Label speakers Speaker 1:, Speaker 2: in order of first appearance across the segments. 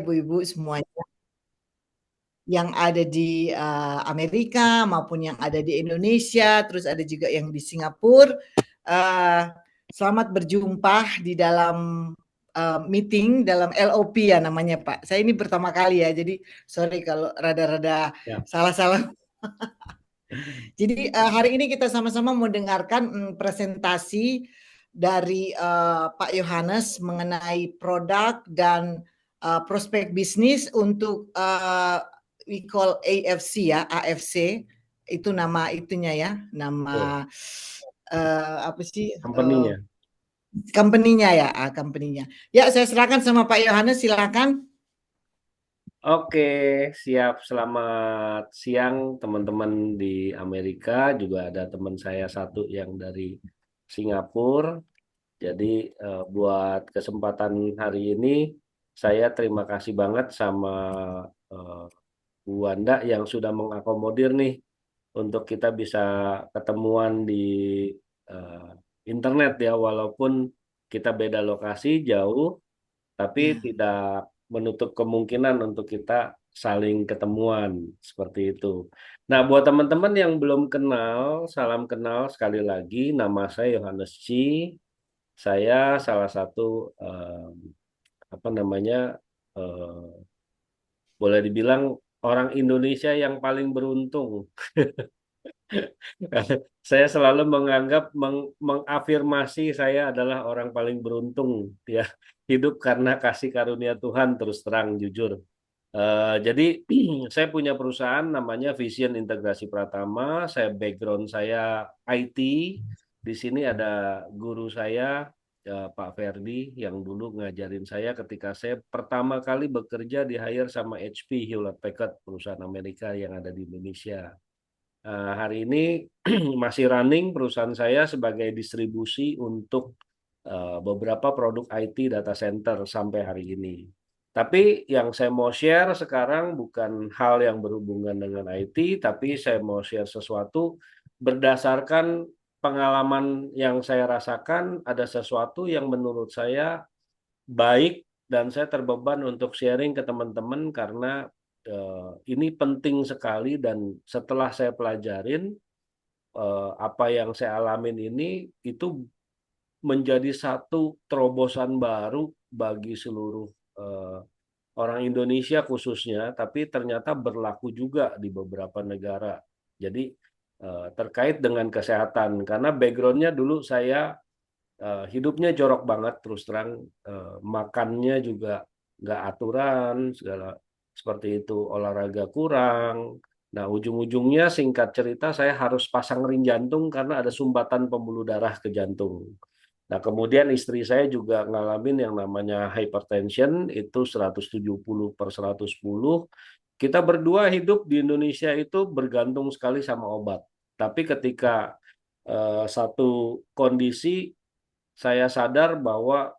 Speaker 1: ibu-ibu semuanya yang ada di Amerika maupun yang ada di Indonesia, terus ada juga yang di Singapura. Selamat berjumpa di dalam meeting dalam LOP ya namanya Pak. Saya ini pertama kali ya, jadi sorry kalau rada-rada
Speaker 2: Ya.
Speaker 1: salah-salah. Jadi hari ini kita sama-sama mau dengarkan presentasi dari Pak Yohanes mengenai produk dan prospek bisnis untuk we call AFC ya, AFC itu nama itunya ya,
Speaker 2: Betul.
Speaker 1: nama apa sih
Speaker 2: Company-nya.
Speaker 1: company-nya ya, company-nya. Ya, saya serahkan sama Pak Yohanes, silakan.
Speaker 2: Oke, siap. Selamat siang teman-teman di Amerika. Juga ada teman saya satu yang dari Singapura. Jadi buat kesempatan hari ini, saya terima kasih banget sama eh, Bu Wanda yang sudah mengakomodir nih untuk kita bisa ketemuan di eh, internet ya, walaupun kita beda lokasi jauh, tapi
Speaker 1: Ya.
Speaker 2: tidak menutup kemungkinan untuk kita saling ketemuan seperti itu. Nah, buat teman-teman yang belum kenal, salam kenal sekali lagi. Nama saya Yohanes Chi. Saya salah satu apa namanya eh, boleh dibilang orang Indonesia yang paling beruntung. Saya selalu menganggap mengafirmasi saya adalah orang paling beruntung ya, hidup karena kasih karunia Tuhan, terus terang jujur. Jadi saya punya perusahaan namanya Vision Integrasi Pratama. Saya background saya IT. Di sini ada guru saya Pak Ferdi yang dulu ngajarin saya ketika saya pertama kali bekerja di hire sama HP Hewlett Packard, perusahaan Amerika yang ada di Indonesia. Hari ini masih running perusahaan saya sebagai distribusi untuk beberapa produk IT data center sampai hari ini. Tapi yang saya mau share sekarang bukan hal yang berhubungan dengan IT, tapi saya mau share sesuatu berdasarkan pengalaman yang saya rasakan, ada sesuatu yang menurut saya baik dan saya terbeban untuk sharing ke teman-teman karena ini penting sekali dan setelah saya pelajarin apa yang saya alamin ini itu menjadi satu terobosan baru bagi seluruh eh, orang Indonesia khususnya, tapi ternyata berlaku juga di beberapa negara. Jadi terkait dengan kesehatan, karena backgroundnya dulu saya hidupnya jorok banget, terus terang makannya juga nggak aturan, segala seperti itu, olahraga kurang. Nah, ujung-ujungnya singkat cerita saya harus pasang ring jantung karena ada sumbatan pembuluh darah ke jantung. Nah, kemudian istri saya juga ngalamin yang namanya hypertension, itu 170/110. Kita berdua hidup di Indonesia itu bergantung sekali sama obat. Tapi ketika satu kondisi saya sadar bahwa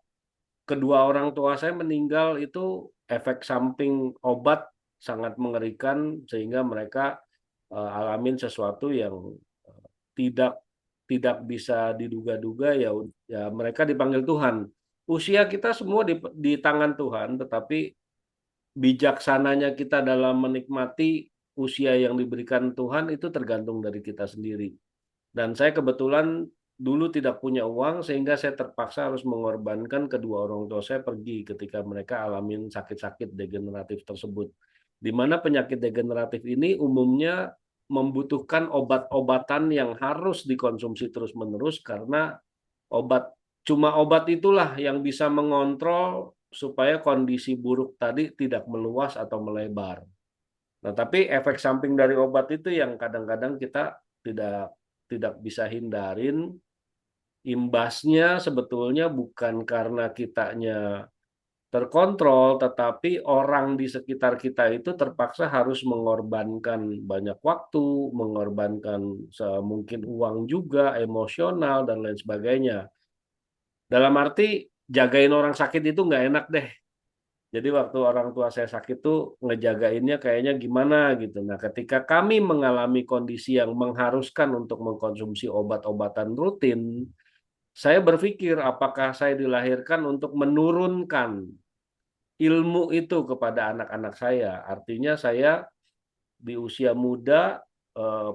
Speaker 2: kedua orang tua saya meninggal itu efek samping obat sangat mengerikan sehingga mereka alamin sesuatu yang tidak tidak bisa diduga-duga ya, ya mereka dipanggil Tuhan. Usia kita semua di tangan Tuhan, tetapi bijaksananya kita dalam menikmati usia yang diberikan Tuhan itu tergantung dari kita sendiri. Dan saya kebetulan dulu tidak punya uang sehingga saya terpaksa harus mengorbankan kedua orang tua saya pergi ketika mereka alamin sakit-sakit degeneratif tersebut. Di mana penyakit degeneratif ini umumnya membutuhkan obat-obatan yang harus dikonsumsi terus-menerus karena obat cuma obat itulah yang bisa mengontrol supaya kondisi buruk tadi tidak meluas atau melebar. Nah, tapi efek samping dari obat itu yang kadang-kadang kita tidak tidak bisa hindarin. Imbasnya sebetulnya bukan karena kitanya terkontrol, tetapi orang di sekitar kita itu terpaksa harus mengorbankan banyak waktu, mengorbankan semungkin uang juga, emosional, dan lain sebagainya. Dalam arti, jagain orang sakit itu nggak enak deh. Jadi waktu orang tua saya sakit tuh ngejagainnya kayaknya gimana gitu. Nah, ketika kami mengalami kondisi yang mengharuskan untuk mengkonsumsi obat-obatan rutin, saya berpikir apakah saya dilahirkan untuk menurunkan ilmu itu kepada anak-anak saya. Artinya saya di usia muda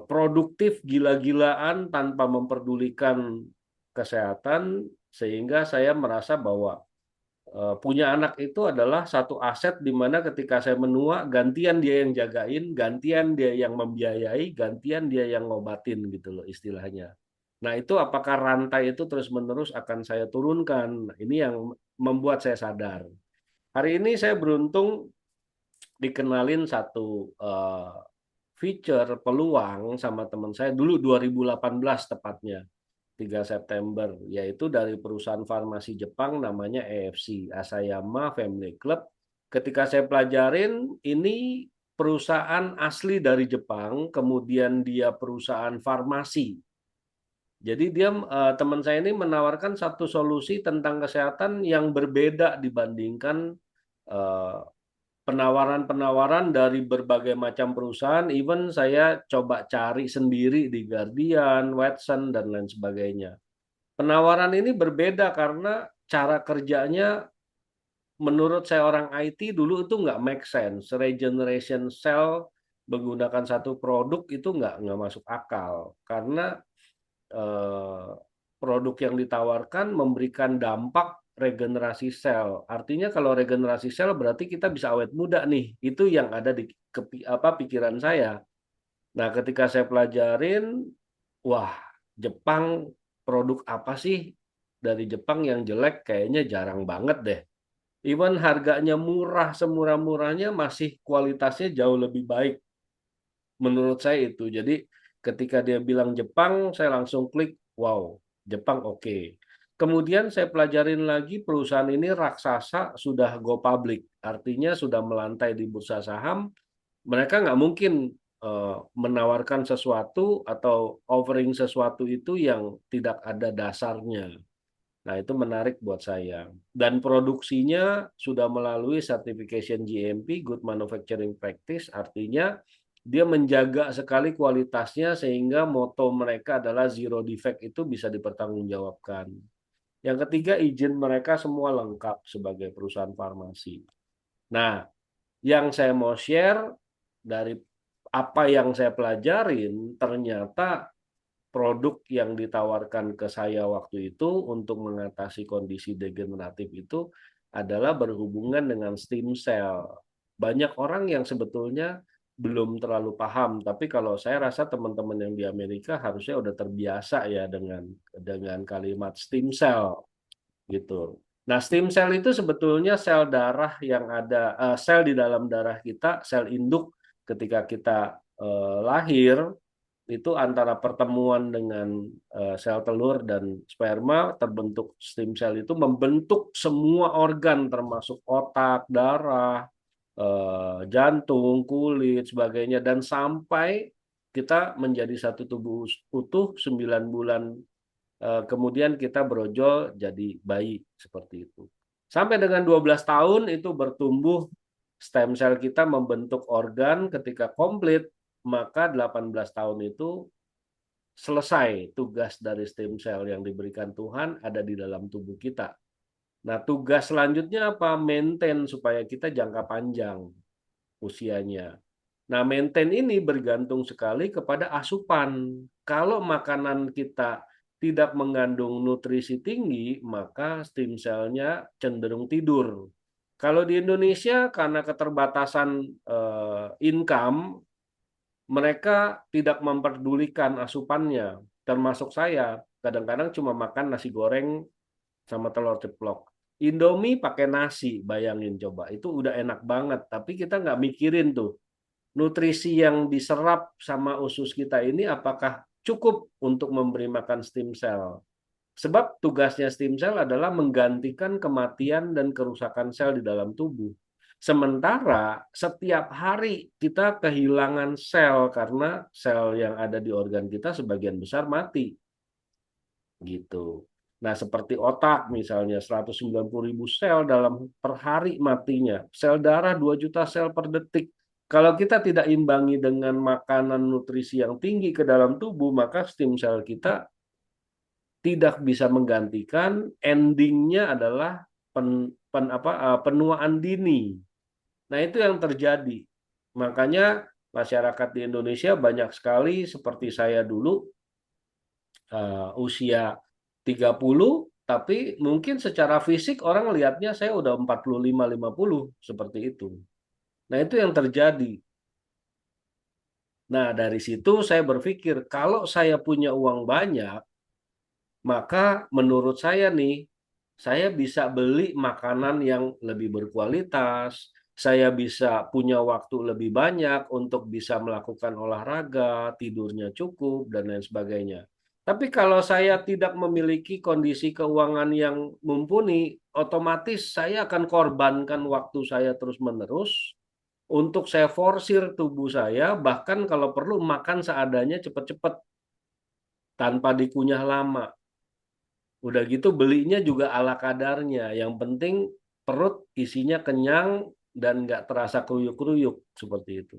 Speaker 2: produktif gila-gilaan tanpa memperdulikan kesehatan, sehingga saya merasa bahwa punya anak itu adalah satu aset di mana ketika saya menua, gantian dia yang jagain, gantian dia yang membiayai, gantian dia yang ngobatin gitu loh istilahnya. Nah itu apakah rantai itu terus-menerus akan saya turunkan? Ini yang membuat saya sadar. Hari ini saya beruntung dikenalin satu feature peluang sama teman saya dulu 2018 tepatnya. 3 September, yaitu dari perusahaan farmasi Jepang namanya AFC, Asayama Family Club. Ketika saya pelajarin, ini perusahaan asli dari Jepang, kemudian dia perusahaan farmasi. Jadi dia teman saya ini menawarkan satu solusi tentang kesehatan yang berbeda dibandingkan eh, penawaran-penawaran dari berbagai macam perusahaan. Even saya coba cari sendiri di Guardian, Watson, dan lain sebagainya. Penawaran ini berbeda karena cara kerjanya menurut saya orang IT dulu itu nggak make sense. Regeneration cell menggunakan satu produk itu nggak masuk akal karena eh, produk yang ditawarkan memberikan dampak regenerasi sel. Artinya kalau regenerasi sel berarti kita bisa awet muda nih. Itu yang ada di pikiran saya. Nah, ketika saya pelajarin, wah, Jepang produk apa sih dari Jepang yang jelek? Kayaknya jarang banget deh. Even harganya murah, semurah-murahnya masih kualitasnya jauh lebih baik. Menurut saya itu. Jadi ketika dia bilang Jepang, saya langsung klik, wow, Jepang oke. Kemudian saya pelajarin lagi perusahaan ini raksasa sudah go public. Artinya sudah melantai di bursa saham. Mereka nggak mungkin menawarkan sesuatu atau offering sesuatu itu yang tidak ada dasarnya. Nah, itu menarik buat saya. Dan produksinya sudah melalui certification GMP, Good Manufacturing Practice, artinya dia menjaga sekali kualitasnya sehingga moto mereka adalah zero defect itu bisa dipertanggungjawabkan. Yang ketiga, izin mereka semua lengkap sebagai perusahaan farmasi. Nah, yang saya mau share dari apa yang saya pelajarin, ternyata produk yang ditawarkan ke saya waktu itu untuk mengatasi kondisi degeneratif itu adalah berhubungan dengan stem cell. Banyak orang yang sebetulnya belum terlalu paham, tapi kalau saya rasa teman-teman yang di Amerika harusnya udah terbiasa ya dengan kalimat stem cell gitu. Nah, stem cell itu sebetulnya sel darah yang ada sel di dalam darah kita, sel induk ketika kita lahir itu antara pertemuan dengan sel telur dan sperma terbentuk stem cell itu membentuk semua organ termasuk otak, darah, jantung, kulit, sebagainya dan sampai kita menjadi satu tubuh utuh 9 bulan kemudian kita brojol jadi bayi seperti itu. Sampai dengan 12 tahun itu bertumbuh stem cell kita membentuk organ ketika komplit maka 18 tahun itu selesai tugas dari stem cell yang diberikan Tuhan ada di dalam tubuh kita. Nah, tugas selanjutnya apa? Maintain supaya kita jangka panjang usianya. Nah, maintain ini bergantung sekali kepada asupan. Kalau makanan kita tidak mengandung nutrisi tinggi, maka stem cell-nya cenderung tidur. Kalau di Indonesia, karena keterbatasan income, mereka tidak memperdulikan asupannya, termasuk saya. Kadang-kadang cuma makan nasi goreng sama telur ceplok. Indomie pakai nasi, bayangin coba. Itu udah enak banget, tapi kita nggak mikirin tuh. Nutrisi yang diserap sama usus kita ini apakah cukup untuk memberi makan stem cell? Sebab tugasnya stem cell adalah menggantikan kematian dan kerusakan sel di dalam tubuh. Sementara setiap hari kita kehilangan sel karena sel yang ada di organ kita sebagian besar mati. Gitu. Nah, seperti otak misalnya 190.000 sel dalam per hari matinya. Sel darah 2 juta sel per detik. Kalau kita tidak imbangi dengan makanan nutrisi yang tinggi ke dalam tubuh, maka stem sel kita tidak bisa menggantikan, endingnya adalah penuaan dini. Nah, itu yang terjadi. Makanya masyarakat di Indonesia banyak sekali seperti saya dulu, usia 30, tapi mungkin secara fisik orang lihatnya saya udah 45-50 seperti itu. Nah, itu yang terjadi. Nah, dari situ saya berpikir kalau saya punya uang banyak, maka menurut saya nih, saya bisa beli makanan yang lebih berkualitas, saya bisa punya waktu lebih banyak untuk bisa melakukan olahraga, tidurnya cukup, dan lain sebagainya. Tapi kalau saya tidak memiliki kondisi keuangan yang mumpuni, otomatis saya akan korbankan waktu saya terus-menerus untuk saya forsir tubuh saya, bahkan kalau perlu makan seadanya cepat-cepat tanpa dikunyah lama. Udah gitu belinya juga ala kadarnya. Yang penting perut isinya kenyang dan nggak terasa kruyuk-kruyuk seperti itu.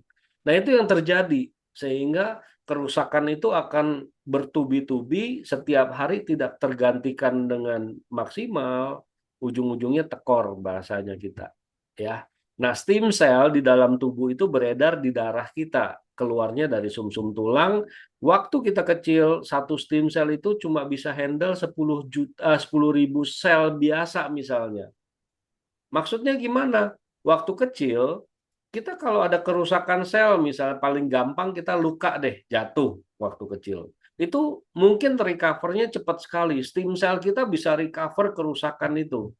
Speaker 2: Nah, itu yang terjadi sehingga kerusakan itu akan bertubi-tubi setiap hari tidak tergantikan dengan maksimal, ujung-ujungnya tekor bahasanya kita, ya. Nah, stem cell di dalam tubuh itu beredar di darah kita, keluarnya dari sumsum tulang. Waktu kita kecil, satu stem cell itu cuma bisa handle 10.000 sel biasa misalnya. Maksudnya gimana? Waktu kecil, kita kalau ada kerusakan sel, misalnya paling gampang kita luka deh, jatuh waktu kecil. Itu mungkin recover-nya cepat sekali. Stem cell kita bisa recover kerusakan itu.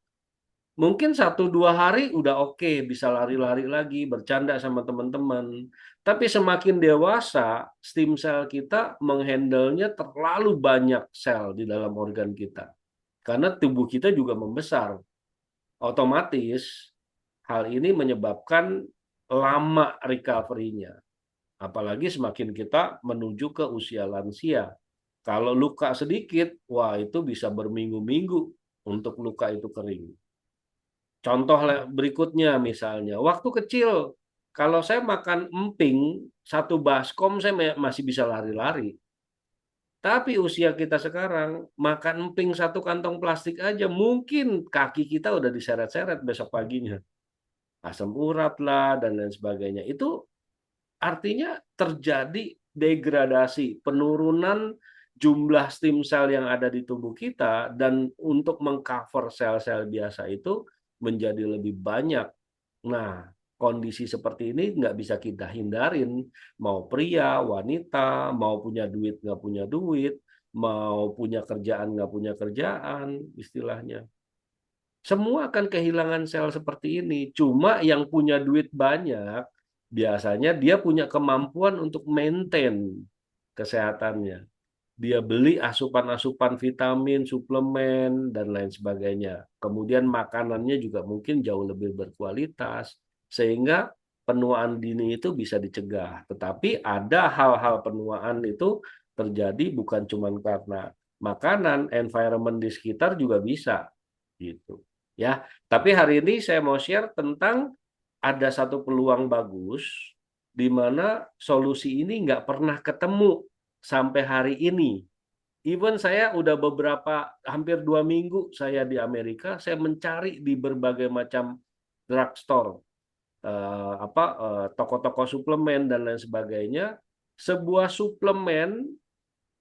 Speaker 2: Mungkin 1-2 hari udah oke, bisa lari-lari lagi, bercanda sama teman-teman. Tapi semakin dewasa, stem cell kita menghandlenya terlalu banyak sel di dalam organ kita. Karena tubuh kita juga membesar. Otomatis hal ini menyebabkan lama recovery-nya. Apalagi semakin kita menuju ke usia lansia. Kalau luka sedikit, wah itu bisa berminggu-minggu untuk luka itu kering. Contoh berikutnya misalnya, waktu kecil, kalau saya makan emping, satu baskom saya masih bisa lari-lari. Tapi usia kita sekarang, makan emping satu kantong plastik aja, mungkin kaki kita udah diseret-seret besok paginya. Asam urat lah, dan lain sebagainya. Itu artinya terjadi degradasi, penurunan jumlah stem sel yang ada di tubuh kita, dan untuk mengcover sel-sel biasa itu menjadi lebih banyak. Nah, kondisi seperti ini nggak bisa kita hindarin. Mau pria, wanita, mau punya duit, nggak punya duit, mau punya kerjaan, nggak punya kerjaan, istilahnya. Semua akan kehilangan sel seperti ini. Cuma yang punya duit banyak, biasanya dia punya kemampuan untuk maintain kesehatannya. Dia beli asupan-asupan vitamin, suplemen, dan lain sebagainya. Kemudian makanannya juga mungkin jauh lebih berkualitas, sehingga penuaan dini itu bisa dicegah. Tetapi ada hal-hal penuaan itu terjadi bukan cuma karena makanan, environment di sekitar juga bisa, gitu. Ya, tapi hari ini saya mau share tentang ada satu peluang bagus di mana solusi ini nggak pernah ketemu sampai hari ini. Even saya udah hampir 2 minggu saya di Amerika, saya mencari di berbagai macam drugstore, toko-toko suplemen dan lain sebagainya. Sebuah suplemen,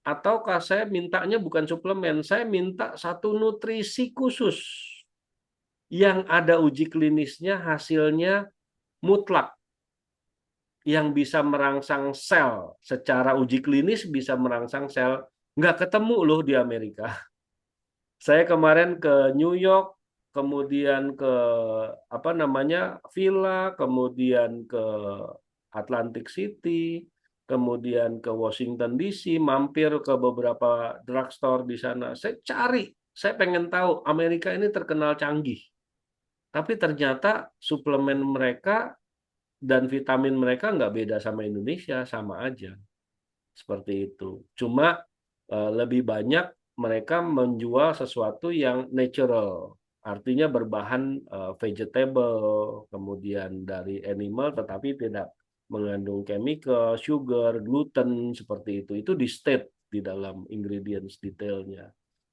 Speaker 2: ataukah saya mintanya bukan suplemen, saya minta satu nutrisi khusus yang ada uji klinisnya, hasilnya mutlak, yang bisa merangsang sel secara uji klinis, bisa merangsang sel. Nggak ketemu loh di Amerika. Saya kemarin ke New York, kemudian ke Villa, kemudian ke Atlantic City, kemudian ke Washington DC, mampir ke beberapa drugstore di sana. Saya cari, saya pengen tahu Amerika ini terkenal canggih. Tapi ternyata suplemen mereka dan vitamin mereka nggak beda sama Indonesia, sama aja. Seperti itu. Cuma lebih banyak mereka menjual sesuatu yang natural, artinya berbahan vegetable, kemudian dari animal, tetapi tidak mengandung chemical, sugar, gluten, seperti itu. Itu di state di dalam ingredients detailnya.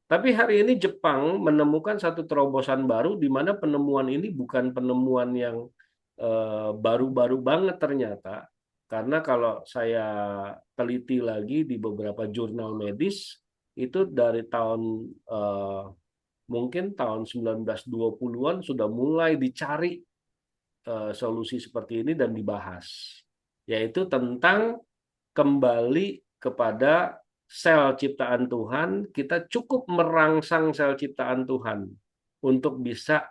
Speaker 2: Tapi hari ini Jepang menemukan satu terobosan baru di mana penemuan ini bukan penemuan yang baru-baru banget ternyata. Karena kalau saya teliti lagi di beberapa jurnal medis, itu dari tahun mungkin tahun 1920-an sudah mulai dicari solusi seperti ini dan dibahas. Yaitu tentang kembali kepada sel ciptaan Tuhan, kita cukup merangsang sel ciptaan Tuhan untuk bisa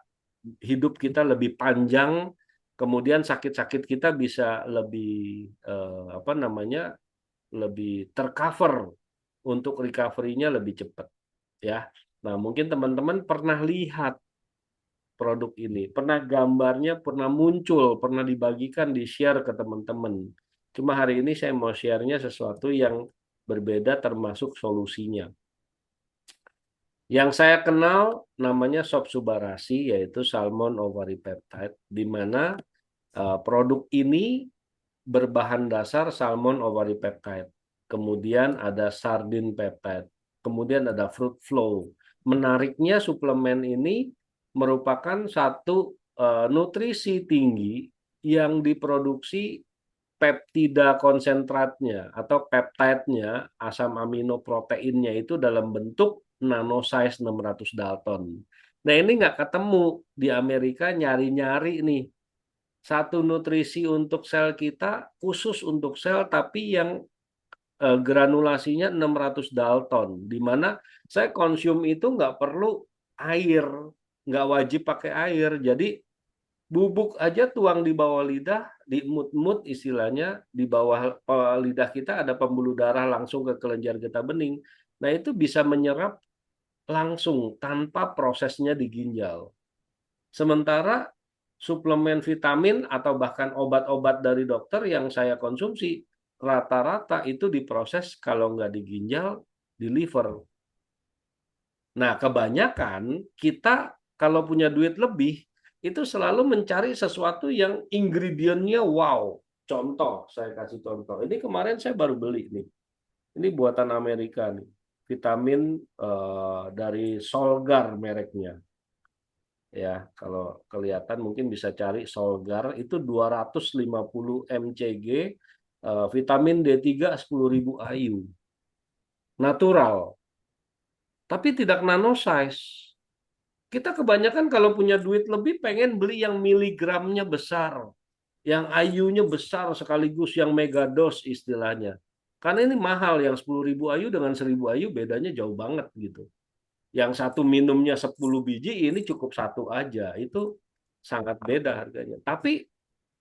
Speaker 2: hidup kita lebih panjang, kemudian sakit-sakit kita bisa lebih apa namanya, lebih tercover untuk recovery-nya lebih cepat, ya. Nah, mungkin teman-teman pernah lihat produk ini, pernah gambarnya, pernah muncul, pernah dibagikan, di-share ke teman-teman. Cuma hari ini saya mau share-nya sesuatu yang berbeda termasuk solusinya. Yang saya kenal namanya Sop Subarasi, yaitu Salmon Ovary Peptide, di mana produk ini berbahan dasar salmon ovary peptide. Kemudian ada sardine peptide. Kemudian ada fruit flow. Menariknya suplemen ini merupakan satu nutrisi tinggi yang diproduksi peptida konsentratnya atau peptide-nya, asam amino proteinnya itu dalam bentuk nanosize 600 Dalton. Nah, ini nggak ketemu di Amerika, nyari-nyari nih satu nutrisi untuk sel kita khusus untuk sel tapi yang granulasinya 600 Dalton, di mana saya konsum itu nggak perlu air, nggak wajib pakai air, jadi bubuk aja tuang di bawah lidah, di mut-mut istilahnya, di bawah lidah kita ada pembuluh darah langsung ke kelenjar getah bening. Nah, itu bisa menyerap langsung tanpa prosesnya di ginjal. Sementara suplemen vitamin atau bahkan obat-obat dari dokter yang saya konsumsi, rata-rata itu diproses kalau nggak di ginjal, di liver. Nah, kebanyakan kita kalau punya duit lebih, itu selalu mencari sesuatu yang ingredientnya wow. Contoh, saya kasih contoh. Ini kemarin saya baru beli nih. Ini buatan Amerika nih. Vitamin dari Solgar mereknya. Ya, kalau kelihatan mungkin bisa cari Solgar, itu 250 mcg, vitamin D3 10.000 IU. Natural, tapi tidak nanosize. Kita kebanyakan kalau punya duit lebih pengen beli yang miligramnya besar, yang IU-nya besar sekaligus yang megados istilahnya. Karena ini mahal, yang 10.000 IU dengan 1.000 IU bedanya jauh banget gitu. Yang satu minumnya 10 biji, ini cukup satu aja. Itu sangat beda harganya. Tapi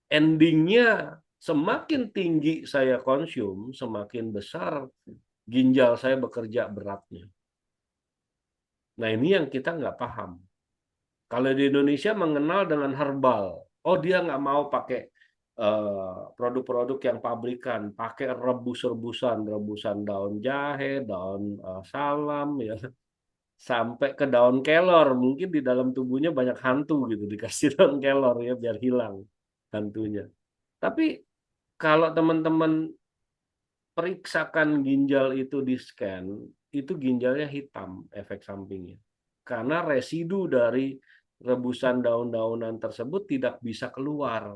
Speaker 2: endingnya semakin tinggi saya konsum, semakin besar ginjal saya bekerja beratnya. Nah, ini yang kita nggak paham. Kalau di Indonesia mengenal dengan herbal. Oh, dia nggak mau pakai produk-produk yang pabrikan, pakai rebus-rebusan, rebusan daun jahe, daun salam, ya, sampai ke daun kelor. Mungkin di dalam tubuhnya banyak hantu gitu, dikasih daun kelor ya biar hilang hantunya. Tapi kalau teman-teman periksakan ginjal itu di scan, itu ginjalnya hitam efek sampingnya. Karena residu dari rebusan daun-daunan tersebut tidak bisa keluar.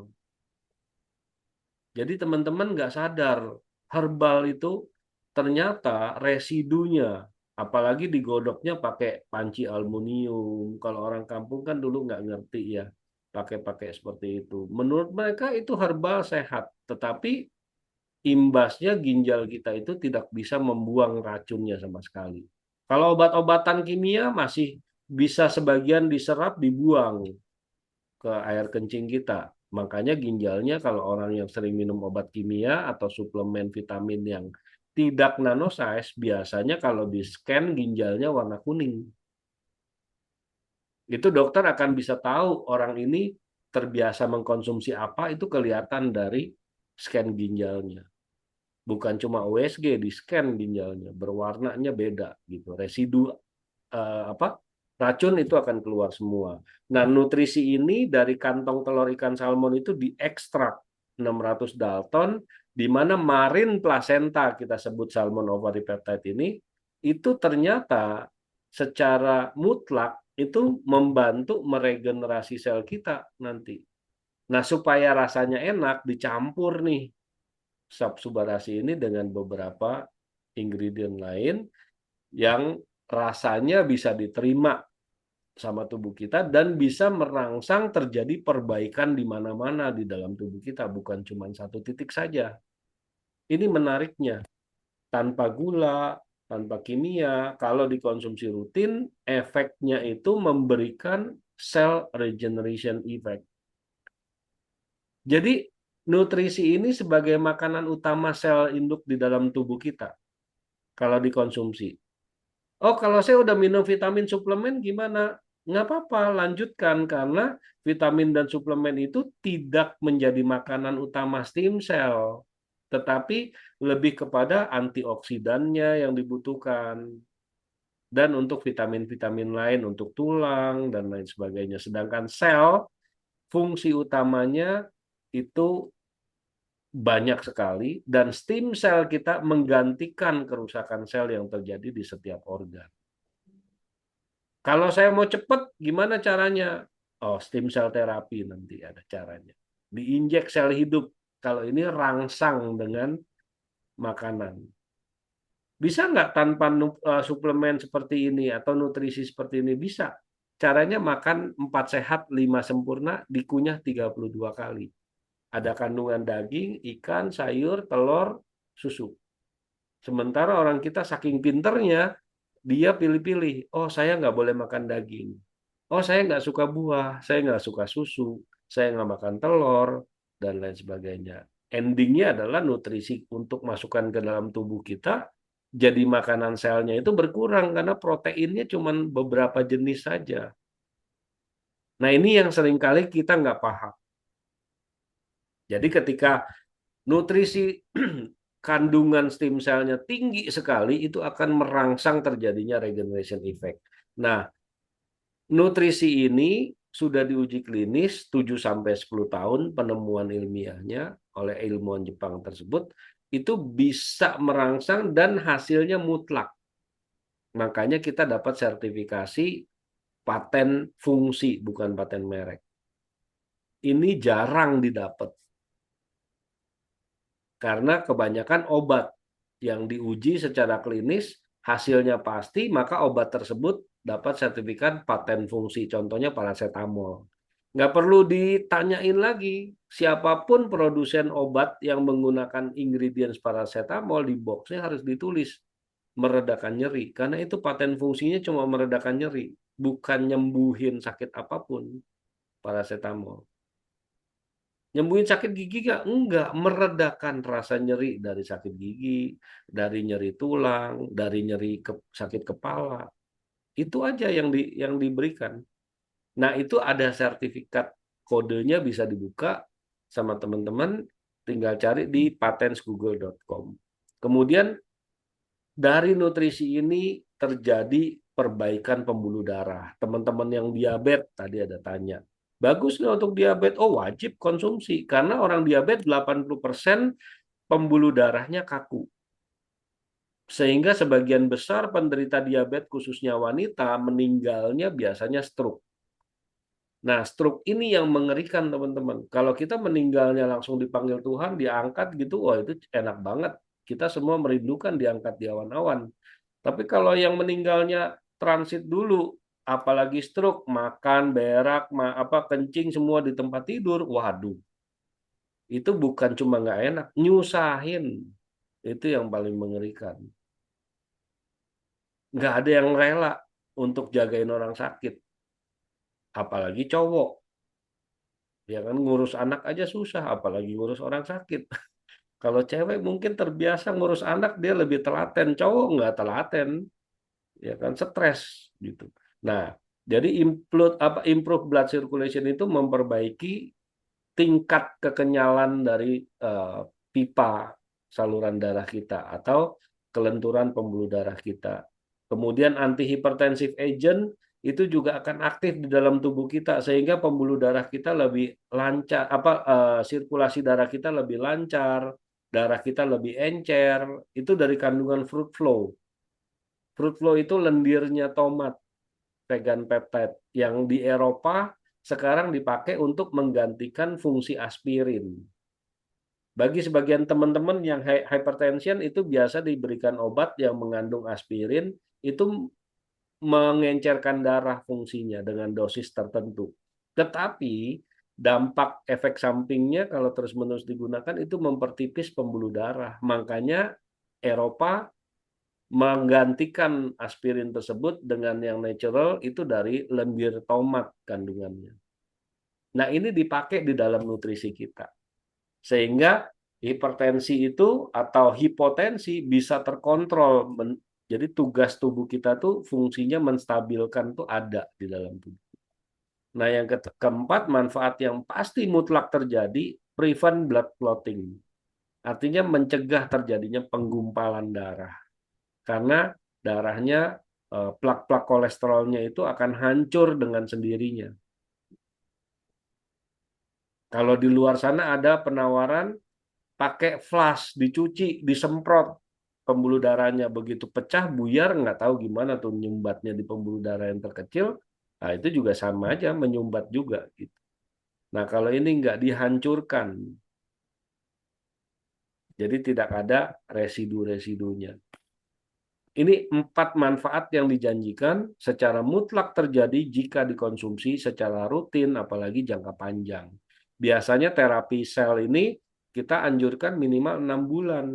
Speaker 2: Jadi teman-teman nggak sadar, herbal itu ternyata residunya, apalagi digodoknya pakai panci aluminium. Kalau orang kampung kan dulu nggak ngerti ya, pakai-pakai seperti itu. Menurut mereka itu herbal sehat, tetapi imbasnya ginjal kita itu tidak bisa membuang racunnya sama sekali. Kalau obat-obatan kimia masih bisa sebagian diserap, dibuang ke air kencing kita. Makanya ginjalnya kalau orang yang sering minum obat kimia atau suplemen vitamin yang tidak nanosize, biasanya kalau di scan ginjalnya warna kuning. Itu dokter akan bisa tahu orang ini terbiasa mengkonsumsi apa, itu kelihatan dari scan ginjalnya. Bukan cuma USG, di scan ginjalnya, berwarnanya beda gitu. Residu apa racun itu akan keluar semua. Nah, nutrisi ini dari kantong telur ikan salmon itu diekstrak 600 Dalton, di mana marin placenta kita sebut salmon ovary peptide ini, itu ternyata secara mutlak itu membantu meregenerasi sel kita nanti. Nah, supaya rasanya enak, dicampur nih subsubarasi ini dengan beberapa ingredient lain yang rasanya bisa diterima sama tubuh kita dan bisa merangsang terjadi perbaikan di mana-mana di dalam tubuh kita, bukan cuma satu titik saja. Ini menariknya, tanpa gula, tanpa kimia, kalau dikonsumsi rutin, efeknya itu memberikan cell regeneration effect. Jadi nutrisi ini sebagai makanan utama sel induk di dalam tubuh kita kalau dikonsumsi. Oh, kalau saya udah minum vitamin suplemen gimana? Nggak apa-apa, lanjutkan karena vitamin dan suplemen itu tidak menjadi makanan utama stem cell, tetapi lebih kepada antioksidannya yang dibutuhkan dan untuk vitamin-vitamin lain untuk tulang dan lain sebagainya. Sedangkan sel fungsi utamanya itu banyak sekali dan stem cell kita menggantikan kerusakan sel yang terjadi di setiap organ. Kalau saya mau cepat, gimana caranya? Oh, stem cell terapi nanti ada caranya. Diinjek sel hidup. Kalau ini rangsang dengan makanan. Bisa nggak tanpa suplemen seperti ini atau nutrisi seperti ini? Bisa. Caranya makan 4 sehat, 5 sempurna, dikunyah 32 kali. Ada kandungan daging, ikan, sayur, telur, susu. Sementara orang kita saking pinternya, dia pilih-pilih. Oh, saya nggak boleh makan daging. Oh, saya nggak suka buah, saya nggak suka susu, saya nggak makan telur, dan lain sebagainya. Endingnya adalah nutrisi untuk masukkan ke dalam tubuh kita, jadi makanan selnya itu berkurang karena proteinnya cuma beberapa jenis saja. Nah, ini yang seringkali kita nggak paham. Jadi ketika nutrisi kandungan stem cell-nya tinggi sekali, itu akan merangsang terjadinya regeneration effect. Nah, nutrisi ini sudah diuji klinis 7-10 tahun penemuan ilmiahnya oleh ilmuwan Jepang tersebut, itu bisa merangsang dan hasilnya mutlak. Makanya kita dapat sertifikasi paten fungsi, bukan paten merek. Ini jarang didapat. Karena kebanyakan obat yang diuji secara klinis, hasilnya pasti, maka obat tersebut dapat sertifikat paten fungsi. Contohnya paracetamol. Nggak perlu ditanyain lagi, siapapun produsen obat yang menggunakan ingredients paracetamol di boxnya harus ditulis meredakan nyeri. Karena itu paten fungsinya cuma meredakan nyeri, bukan nyembuhin sakit apapun paracetamol. Nyembuhin sakit gigi nggak? Enggak. Meredakan rasa nyeri dari sakit gigi, dari nyeri tulang, dari nyeri sakit kepala. Itu aja yang diberikan. Nah, itu ada sertifikat kodenya bisa dibuka sama teman-teman, tinggal cari di patentsgoogle.com. Kemudian dari nutrisi ini terjadi perbaikan pembuluh darah. Teman-teman yang diabetes tadi ada tanya. Bagus nggak untuk diabetes? Oh, wajib konsumsi. Karena orang diabetes 80% pembuluh darahnya kaku. Sehingga sebagian besar penderita diabetes, khususnya wanita, meninggalnya biasanya stroke. Nah, stroke ini yang mengerikan, teman-teman. Kalau kita meninggalnya langsung dipanggil Tuhan, diangkat gitu, wah itu enak banget. Kita semua merindukan diangkat di awan-awan. Tapi kalau yang meninggalnya transit dulu, apalagi stroke, makan, berak, kencing semua di tempat tidur, waduh, itu bukan cuma nggak enak, nyusahin. Itu yang paling mengerikan. Nggak ada yang rela untuk jagain orang sakit, apalagi cowok. Ya kan ngurus anak aja susah, apalagi ngurus orang sakit. Kalau cewek mungkin terbiasa ngurus anak, dia lebih telaten, cowok nggak telaten. Ya kan stres gitu. Nah, jadi improve blood circulation itu memperbaiki tingkat kekenyalan dari pipa saluran darah kita atau kelenturan pembuluh darah kita. Kemudian antihipertensive agent itu juga akan aktif di dalam tubuh kita sehingga pembuluh darah kita lebih lancar, sirkulasi darah kita lebih lancar, darah kita lebih encer. Itu dari kandungan fruit flow. Fruit Flow itu lendirnya tomat, vegan peptide, yang di Eropa sekarang dipakai untuk menggantikan fungsi aspirin. Bagi sebagian teman-teman yang hypertension itu biasa diberikan obat yang mengandung aspirin, itu mengencerkan darah fungsinya dengan dosis tertentu. Tetapi dampak efek sampingnya kalau terus-menerus digunakan itu mempertipis pembuluh darah. Makanya Eropa menggantikan aspirin tersebut dengan yang natural itu dari lendir tomat kandungannya. Nah, ini dipakai di dalam nutrisi kita. Sehingga hipertensi itu atau hipotensi bisa terkontrol. Jadi tugas tubuh kita tuh fungsinya menstabilkan tuh ada di dalam tubuh. Nah, yang keempat, manfaat yang pasti mutlak terjadi, prevent blood clotting. Artinya mencegah terjadinya penggumpalan darah. Karena darahnya, plak-plak kolesterolnya itu akan hancur dengan sendirinya. Kalau di luar sana ada penawaran pakai flash, dicuci, disemprot pembuluh darahnya, begitu pecah buyar nggak tahu gimana tuh nyumbatnya di pembuluh darah yang terkecil. Nah, itu juga sama aja menyumbat juga gitu. Nah, kalau ini nggak dihancurkan, jadi tidak ada residu-residunya. Ini 4 manfaat yang dijanjikan secara mutlak terjadi jika dikonsumsi secara rutin, apalagi jangka panjang. Biasanya terapi sel ini kita anjurkan minimal 6 bulan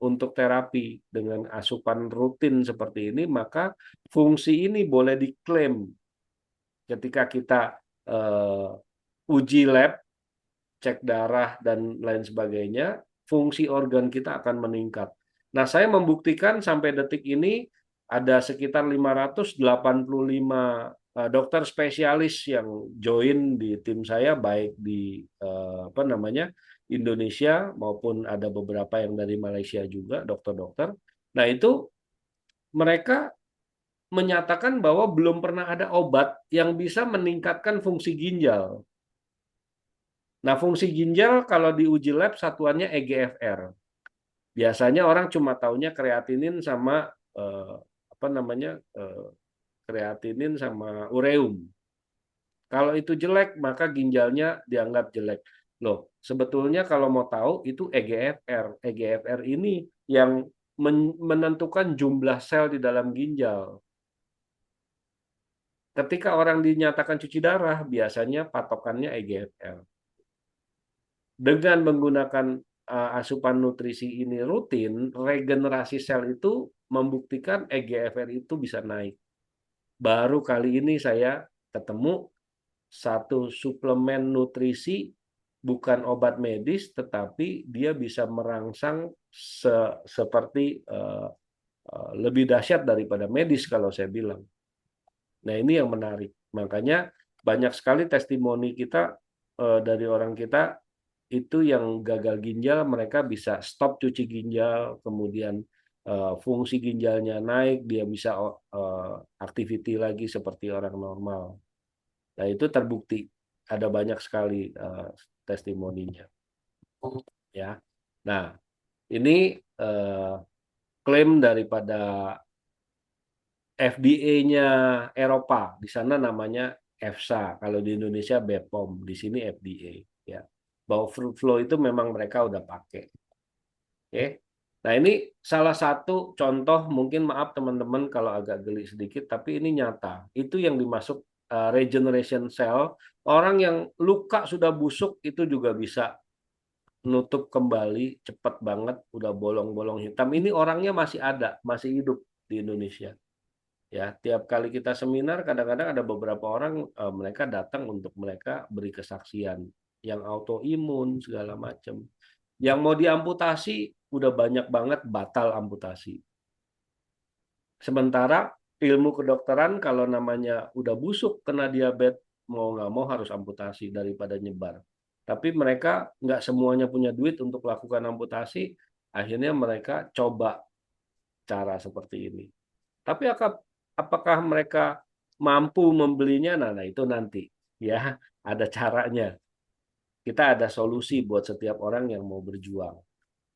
Speaker 2: untuk terapi. Dengan asupan rutin seperti ini, maka fungsi ini boleh diklaim ketika kita uji lab, cek darah, dan lain sebagainya, fungsi organ kita akan meningkat. Nah, saya membuktikan sampai detik ini ada sekitar 585 dokter spesialis yang join di tim saya, baik di apa namanya Indonesia maupun ada beberapa yang dari Malaysia juga, dokter-dokter. Nah, itu mereka menyatakan bahwa belum pernah ada obat yang bisa meningkatkan fungsi ginjal. Nah, fungsi ginjal kalau diuji lab satuannya EGFR. Biasanya orang cuma taunya kreatinin sama eh, apa namanya kreatinin sama ureum. Kalau itu jelek, maka ginjalnya dianggap jelek. Loh, sebetulnya kalau mau tahu itu EGFR. EGFR ini yang menentukan jumlah sel di dalam ginjal. Ketika orang dinyatakan cuci darah, biasanya patokannya EGFR. Dengan menggunakan asupan nutrisi ini rutin, regenerasi sel itu membuktikan EGFR itu bisa naik. Baru kali ini saya ketemu satu suplemen nutrisi, bukan obat medis, tetapi dia bisa merangsang seperti lebih dahsyat daripada medis kalau saya bilang. Nah, ini yang menarik. Makanya banyak sekali testimoni kita dari orang kita itu yang gagal ginjal, mereka bisa stop cuci ginjal, kemudian fungsi ginjalnya naik, dia bisa activity lagi seperti orang normal. Nah, itu terbukti. Ada banyak sekali testimoninya. Ya. Nah, ini uh, klaim daripada FDA-nya Eropa. Di sana namanya EFSA. Kalau di Indonesia BPOM, di sini FDA. Ya. Bahwa Fruit Flow itu memang mereka udah pakai. Oke. Nah, ini salah satu contoh, mungkin maaf teman-teman kalau agak geli sedikit, tapi ini nyata. Itu yang dimasuk regeneration cell. Orang yang luka sudah busuk itu juga bisa nutup kembali cepat banget, udah bolong-bolong hitam. Ini orangnya masih ada, masih hidup di Indonesia. Ya, tiap kali kita seminar, kadang-kadang ada beberapa orang mereka datang untuk mereka beri kesaksian yang autoimun segala macam. Yang mau diamputasi udah banyak banget batal amputasi. Sementara ilmu kedokteran kalau namanya udah busuk kena diabetes, mau nggak mau harus amputasi daripada nyebar. Tapi mereka nggak semuanya punya duit untuk lakukan amputasi, akhirnya mereka coba cara seperti ini. Tapi apakah mereka mampu membelinya? Nah, itu nanti ya ada caranya. Kita ada solusi buat setiap orang yang mau berjuang.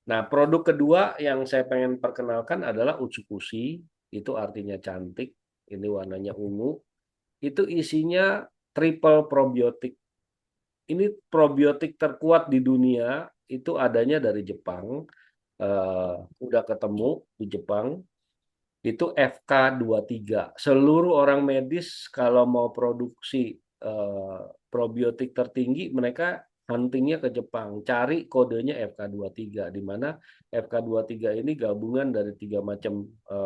Speaker 2: Nah, produk kedua yang saya pengen perkenalkan adalah Utsukushi. itu artinya cantik, ini warnanya ungu, itu isinya triple probiotik. Ini probiotik terkuat di dunia, itu adanya dari Jepang, udah ketemu di Jepang, itu FK23. Seluruh orang medis kalau mau produksi probiotik tertinggi, mereka huntingnya ke Jepang, cari kodenya FK23, di mana FK23 ini gabungan dari 3 macam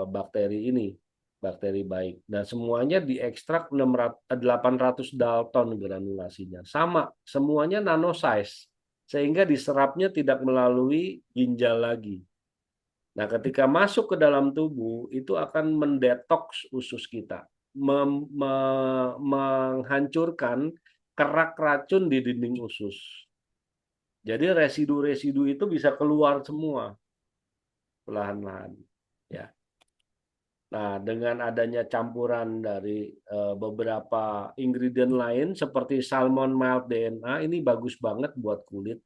Speaker 2: bakteri ini, bakteri baik. Nah, semuanya diekstrak 800 Dalton granulasinya. Sama, semuanya nano size, sehingga diserapnya tidak melalui ginjal lagi. Nah, ketika masuk ke dalam tubuh, itu akan mendetoks usus kita, menghancurkan kerak racun di dinding usus. Jadi residu-residu itu bisa keluar semua perlahan-lahan. Ya. Nah, dengan adanya campuran dari beberapa ingredient lain seperti salmon mild DNA, ini bagus banget buat kulit.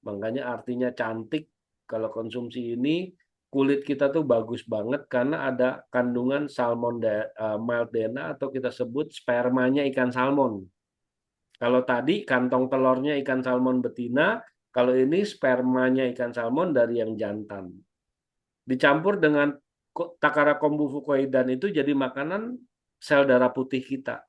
Speaker 2: Makanya artinya cantik. Kalau konsumsi ini, kulit kita tuh bagus banget karena ada kandungan salmon mild DNA atau kita sebut spermanya ikan salmon. Kalau tadi kantong telurnya ikan salmon betina, kalau ini spermanya ikan salmon dari yang jantan. Dicampur dengan Takara kombu fucoidan itu jadi makanan sel darah putih kita.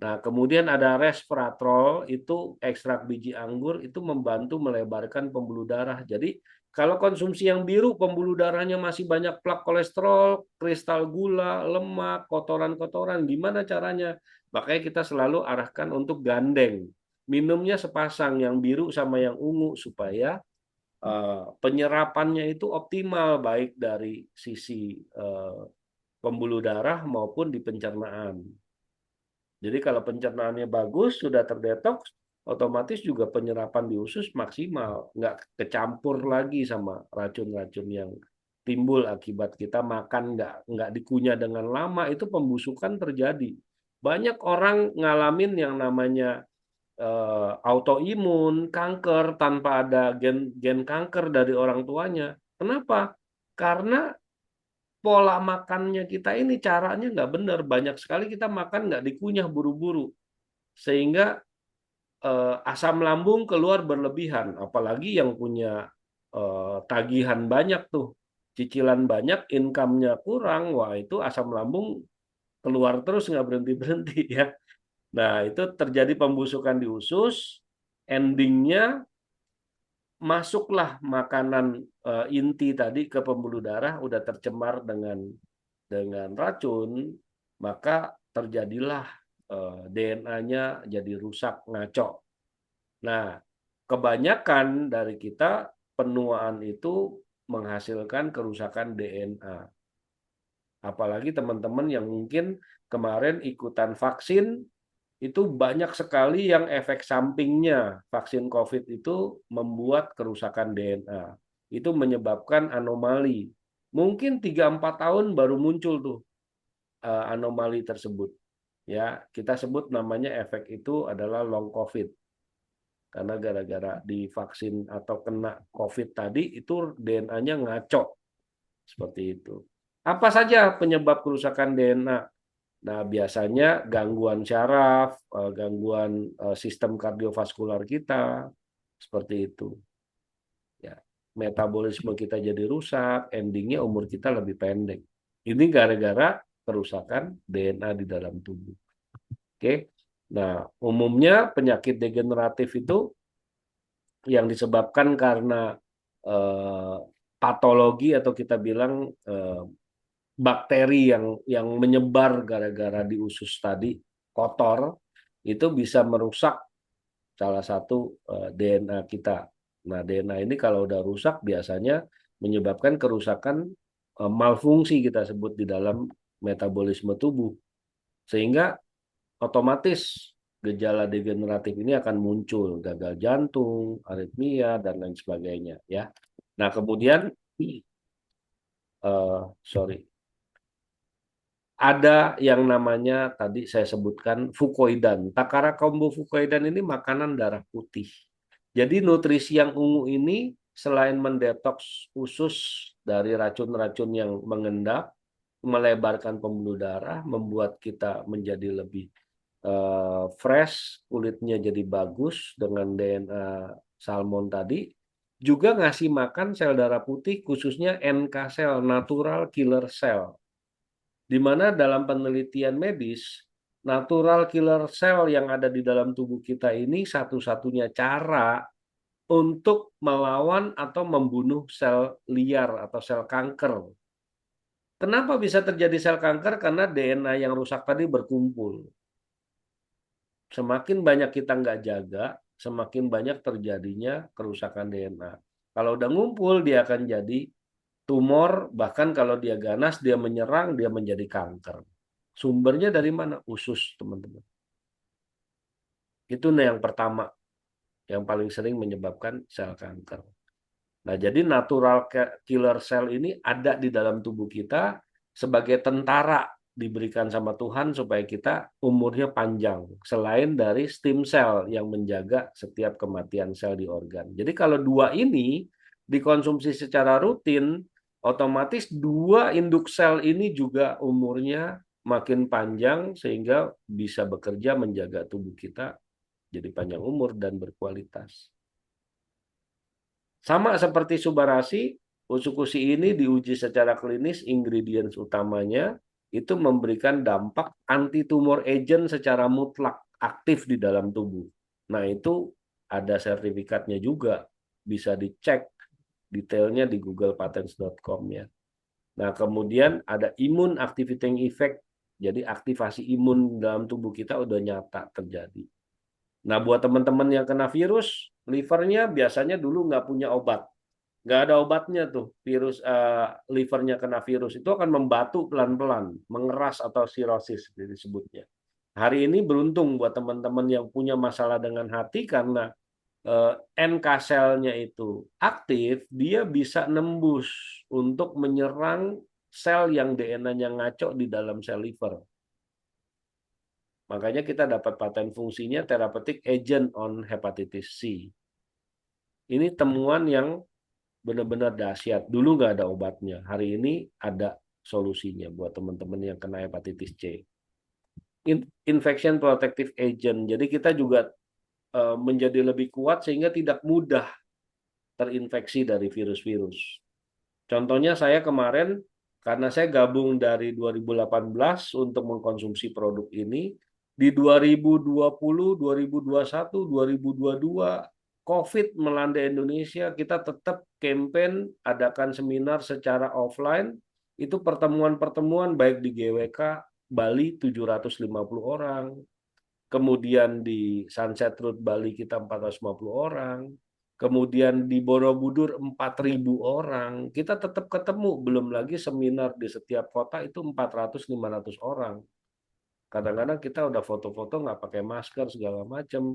Speaker 2: Nah, kemudian ada resveratrol, itu ekstrak biji anggur, itu membantu melebarkan pembuluh darah. Jadi, kalau konsumsi yang biru, pembuluh darahnya masih banyak plak kolesterol, kristal gula, lemak, kotoran-kotoran. Gimana caranya? Makanya kita selalu arahkan untuk gandeng. Minumnya sepasang, yang biru sama yang ungu, supaya penyerapannya itu optimal, baik dari sisi pembuluh darah maupun di pencernaan. Jadi kalau pencernaannya bagus, sudah terdetoks, otomatis juga penyerapan di usus maksimal. Nggak kecampur lagi sama racun-racun yang timbul akibat kita makan nggak dikunyah dengan lama, itu pembusukan terjadi. Banyak orang ngalamin yang namanya autoimun, kanker, tanpa ada gen kanker dari orang tuanya. Kenapa? Karena pola makannya kita ini caranya nggak benar. Banyak sekali kita makan nggak dikunyah buru-buru. Sehingga asam lambung keluar berlebihan. Apalagi yang punya tagihan banyak tuh. Cicilan banyak, income-nya kurang. Wah, itu asam lambung keluar terus nggak berhenti-berhenti ya. Nah, itu terjadi pembusukan di usus. Endingnya masuklah makanan inti tadi ke pembuluh darah, udah tercemar dengan racun, maka terjadilah DNA-nya jadi rusak, ngaco. Nah, kebanyakan dari kita penuaan itu menghasilkan kerusakan DNA. Apalagi teman-teman yang mungkin kemarin ikutan vaksin, itu banyak sekali yang efek sampingnya. Vaksin COVID itu membuat kerusakan DNA. Itu menyebabkan anomali. Mungkin 3-4 tahun baru muncul tuh anomali tersebut. Ya, kita sebut namanya efek itu adalah long COVID. Karena gara-gara divaksin atau kena COVID tadi, itu DNA-nya ngaco. Seperti itu. Apa saja penyebab kerusakan DNA? Nah, biasanya gangguan syaraf, gangguan sistem kardiovaskular kita, seperti itu. Ya, metabolisme kita jadi rusak, endingnya umur kita lebih pendek. Ini gara-gara kerusakan DNA di dalam tubuh. Oke. Nah, umumnya penyakit degeneratif itu yang disebabkan karena eh, patologi atau kita bilang bakteri yang menyebar gara-gara di usus tadi kotor, itu bisa merusak salah satu DNA kita. Nah, DNA ini kalau udah rusak biasanya menyebabkan kerusakan malfungsi, kita sebut, di dalam metabolisme tubuh. Sehingga otomatis gejala degeneratif ini akan muncul, gagal jantung, aritmia, dan lain sebagainya ya. Nah, kemudian sorry, ada yang namanya tadi saya sebutkan fucoidan. Takara kombu fucoidan ini makanan darah putih. Jadi nutrisi yang ungu ini selain mendetoks usus dari racun-racun yang mengendap, melebarkan pembuluh darah, membuat kita menjadi lebih fresh, kulitnya jadi bagus dengan DNA salmon tadi, juga ngasih makan sel darah putih khususnya NK sel, natural killer cell. Di mana dalam penelitian medis, natural killer cell yang ada di dalam tubuh kita ini satu-satunya cara untuk melawan atau membunuh sel liar atau sel kanker. Kenapa bisa terjadi sel kanker? Karena DNA yang rusak tadi berkumpul. Semakin banyak kita nggak jaga, semakin banyak terjadinya kerusakan DNA. Kalau udah ngumpul, dia akan jadi tumor, bahkan kalau dia ganas, dia menyerang, dia menjadi kanker. Sumbernya dari mana? Usus, teman-teman. Itu yang pertama, yang paling sering menyebabkan sel kanker. Nah, jadi natural killer cell ini ada di dalam tubuh kita sebagai tentara diberikan sama Tuhan supaya kita umurnya panjang. Selain dari stem cell yang menjaga setiap kematian sel di organ. Jadi kalau dua ini dikonsumsi secara rutin, otomatis dua induk sel ini juga umurnya makin panjang sehingga bisa bekerja menjaga tubuh kita jadi panjang umur dan berkualitas. Sama seperti Subarasi, Usukusi ini diuji secara klinis, ingredients utamanya itu memberikan dampak anti-tumor agent secara mutlak aktif di dalam tubuh. Nah, itu ada sertifikatnya juga, bisa dicek detailnya di googlepatents.com ya. Nah, kemudian ada immune activating effect, jadi aktivasi imun dalam tubuh kita udah nyata terjadi. Nah, buat teman-teman yang kena virus, livernya biasanya dulu nggak punya obat. Nggak ada obatnya tuh, virus livernya kena virus. Itu akan membatu pelan-pelan, mengeras atau sirosis disebutnya. Hari ini beruntung buat teman-teman yang punya masalah dengan hati karena NK selnya itu aktif, dia bisa nembus untuk menyerang sel yang DNA-nya ngaco di dalam sel liver. Makanya kita dapat paten fungsinya therapeutic agent on hepatitis C. Ini temuan yang benar-benar dahsyat. Dulu nggak ada obatnya. Hari ini ada solusinya buat teman-teman yang kena hepatitis C. Infection protective agent. Jadi kita juga menjadi lebih kuat sehingga tidak mudah terinfeksi dari virus-virus. Contohnya saya kemarin, karena saya gabung dari 2018 untuk mengkonsumsi produk ini, di 2020, 2021, 2022, COVID melanda Indonesia, kita tetap campaign, adakan seminar secara offline, itu pertemuan-pertemuan baik di GWK, Bali 750 orang, kemudian di Sunset Road Bali kita 450 orang, kemudian di Borobudur 4.000 orang, kita tetap ketemu, belum lagi seminar di setiap kota itu 400-500 orang. Kadang-kadang kita udah foto-foto nggak pakai masker segala macam.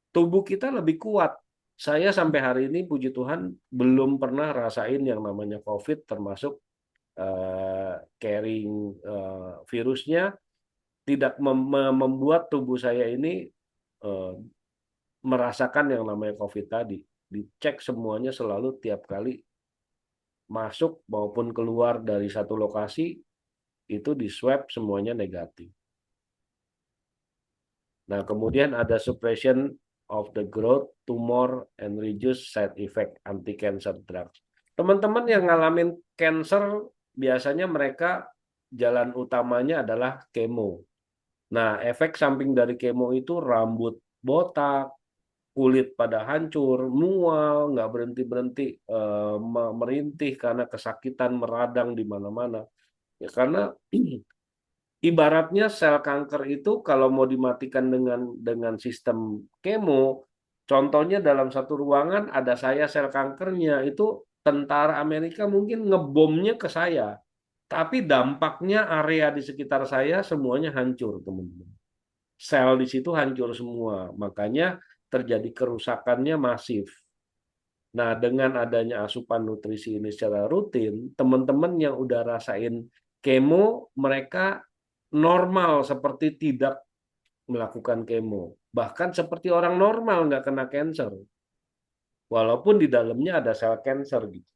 Speaker 2: Tubuh kita lebih kuat. Saya sampai hari ini puji Tuhan belum pernah rasain yang namanya COVID termasuk carrying virusnya tidak membuat tubuh saya ini eh, merasakan yang namanya COVID tadi. Dicek semuanya selalu tiap kali masuk maupun keluar dari satu lokasi itu di swab semuanya negatif. Nah, kemudian ada suppression of the growth, tumor, and reduce side effect anti-cancer drugs. Teman-teman yang ngalamin cancer, biasanya mereka jalan utamanya adalah kemo. Nah, efek samping dari kemo itu rambut botak, kulit pada hancur, mual, nggak berhenti-berhenti, merintih karena kesakitan, meradang di mana-mana. Ya, karena ibaratnya sel kanker itu kalau mau dimatikan dengan sistem kemo, contohnya dalam satu ruangan ada saya sel kankernya, itu tentara Amerika mungkin ngebomnya ke saya, tapi dampaknya area di sekitar saya semuanya hancur, teman-teman. Sel di situ hancur semua, makanya terjadi kerusakannya masif. Nah, dengan adanya asupan nutrisi ini secara rutin, teman-teman yang udah rasain kemo, mereka normal seperti tidak melakukan kemo. Bahkan seperti orang normal nggak kena cancer. Walaupun di dalamnya ada sel cancer gitu.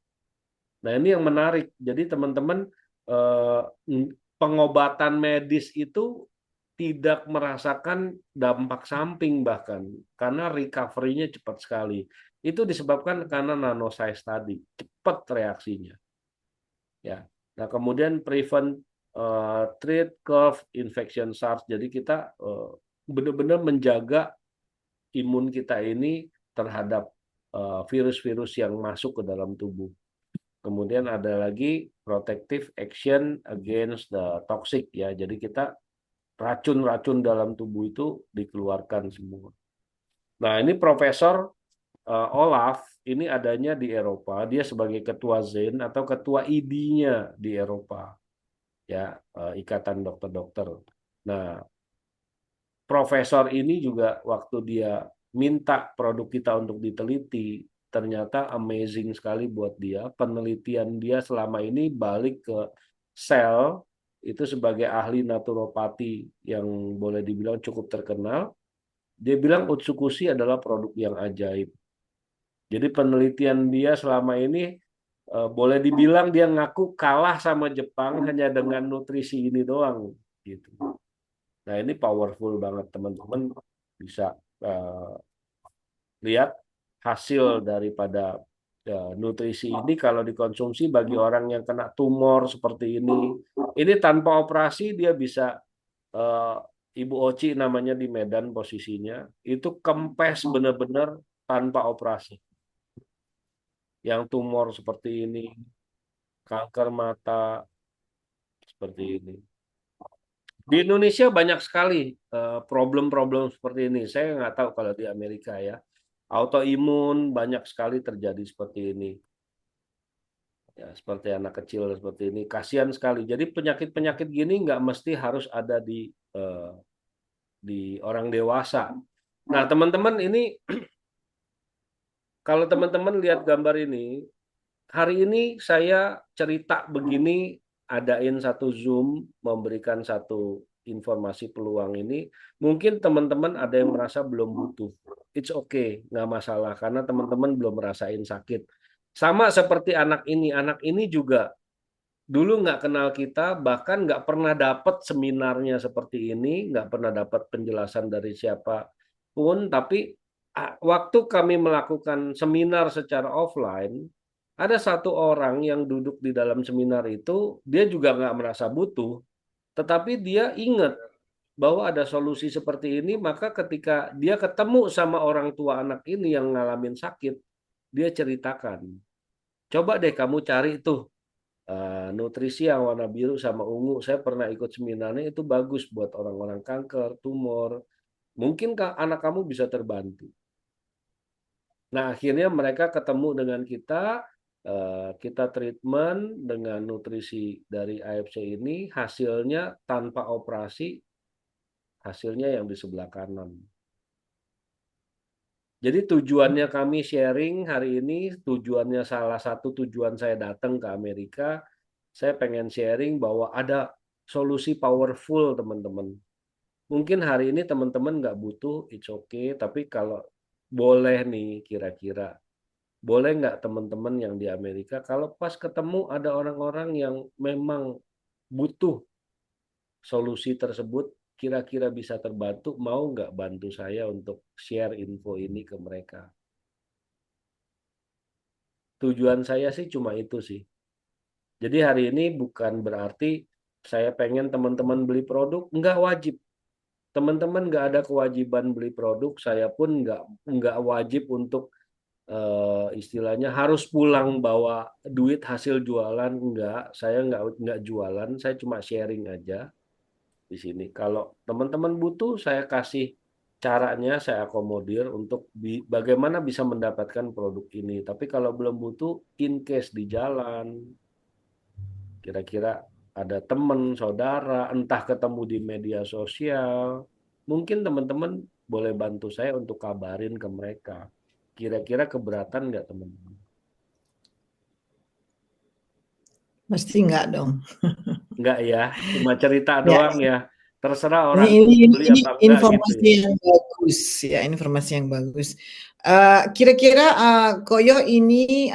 Speaker 2: Nah, ini yang menarik. Jadi teman-teman, eh, pengobatan medis itu tidak merasakan dampak samping bahkan karena recovery-nya cepat sekali. Itu disebabkan karena nanosize tadi, cepat reaksinya. Ya. Nah, kemudian prevent, treat, curve, infection SARS. Jadi kita benar-benar menjaga imun kita ini terhadap virus-virus yang masuk ke dalam tubuh. Kemudian ada lagi protective action against the toxic ya. Jadi kita racun-racun dalam tubuh itu dikeluarkan semua. Nah, ini Profesor Olaf ini adanya di Eropa. Dia sebagai ketua ZEN atau ketua ID-nya di Eropa. Ya, Ikatan Dokter-Dokter. Nah, profesor ini juga waktu dia minta produk kita untuk diteliti, ternyata amazing sekali buat dia. Penelitian dia selama ini balik ke sel, itu sebagai ahli naturopati yang boleh dibilang cukup terkenal. Dia bilang Utsukushi adalah produk yang ajaib. Jadi penelitian dia selama ini boleh dibilang dia ngaku kalah sama Jepang hanya dengan nutrisi ini doang gitu. Nah, ini powerful banget teman-teman, bisa lihat hasil daripada nutrisi ini kalau dikonsumsi bagi orang yang kena tumor seperti ini. Ini tanpa operasi dia bisa, eh, Ibu Oci namanya di Medan posisinya, itu kempes benar-benar tanpa operasi. Yang tumor seperti ini, kanker mata seperti ini. Di Indonesia banyak sekali problem-problem seperti ini. Saya nggak tahu kalau di Amerika ya. Autoimun banyak sekali terjadi seperti ini. Ya, seperti anak kecil seperti ini. Kasihan sekali. Jadi penyakit-penyakit gini nggak mesti harus ada di orang dewasa. Nah, teman-teman ini kalau teman-teman lihat gambar ini, hari ini saya cerita begini, adain satu Zoom, memberikan satu informasi peluang ini. Mungkin teman-teman ada yang merasa belum butuh. It's okay, nggak masalah, karena teman-teman belum merasain sakit. Sama seperti anak ini juga dulu nggak kenal kita, bahkan nggak pernah dapat seminarnya seperti ini, nggak pernah dapat penjelasan dari siapapun, tapi waktu kami melakukan seminar secara offline, ada satu orang yang duduk di dalam seminar itu, dia juga nggak merasa butuh, tetapi dia ingat bahwa ada solusi seperti ini, maka ketika dia ketemu sama orang tua anak ini yang ngalamin sakit, dia ceritakan, coba deh kamu cari tuh nutrisi yang warna biru sama ungu. Saya pernah ikut seminarnya, itu bagus buat orang-orang kanker, tumor. Mungkin anak kamu bisa terbantu. Nah, akhirnya mereka ketemu dengan kita treatment dengan nutrisi dari AFC ini, hasilnya tanpa operasi, hasilnya yang di sebelah kanan. Jadi tujuannya kami sharing hari ini, tujuannya salah satu tujuan saya datang ke Amerika, saya pengen sharing bahwa ada solusi powerful teman-teman. Mungkin hari ini teman-teman nggak butuh, it's okay, tapi kalau boleh nih kira-kira boleh nggak teman-teman yang di Amerika, kalau pas ketemu ada orang-orang yang memang butuh solusi tersebut, kira-kira bisa terbantu, mau nggak bantu saya untuk share info ini ke mereka? Tujuan saya sih cuma itu sih. Jadi hari ini bukan berarti saya pengen teman-teman beli produk, nggak wajib. Teman-teman nggak ada kewajiban beli produk, saya pun nggak wajib untuk istilahnya harus pulang bawa duit hasil jualan, enggak, saya nggak jualan, saya cuma sharing aja di sini. Kalau teman-teman butuh, saya kasih caranya, saya akomodir untuk bagaimana bisa mendapatkan produk ini. Tapi kalau belum butuh, in case di jalan, kira-kira ada teman, saudara, entah ketemu di media sosial, mungkin teman-teman boleh bantu saya untuk kabarin ke mereka. Kira-kira keberatan nggak teman-teman?
Speaker 1: Pasti enggak dong.
Speaker 2: Enggak ya, cuma cerita
Speaker 1: Ya,
Speaker 2: doang ya. Terserah
Speaker 1: ini
Speaker 2: orang
Speaker 1: ini
Speaker 2: beli
Speaker 1: ini
Speaker 2: apa enggak gitu
Speaker 1: informasi
Speaker 2: ya.
Speaker 1: yang bagus ya, informasi yang bagus. Kira-kira, Koyo ini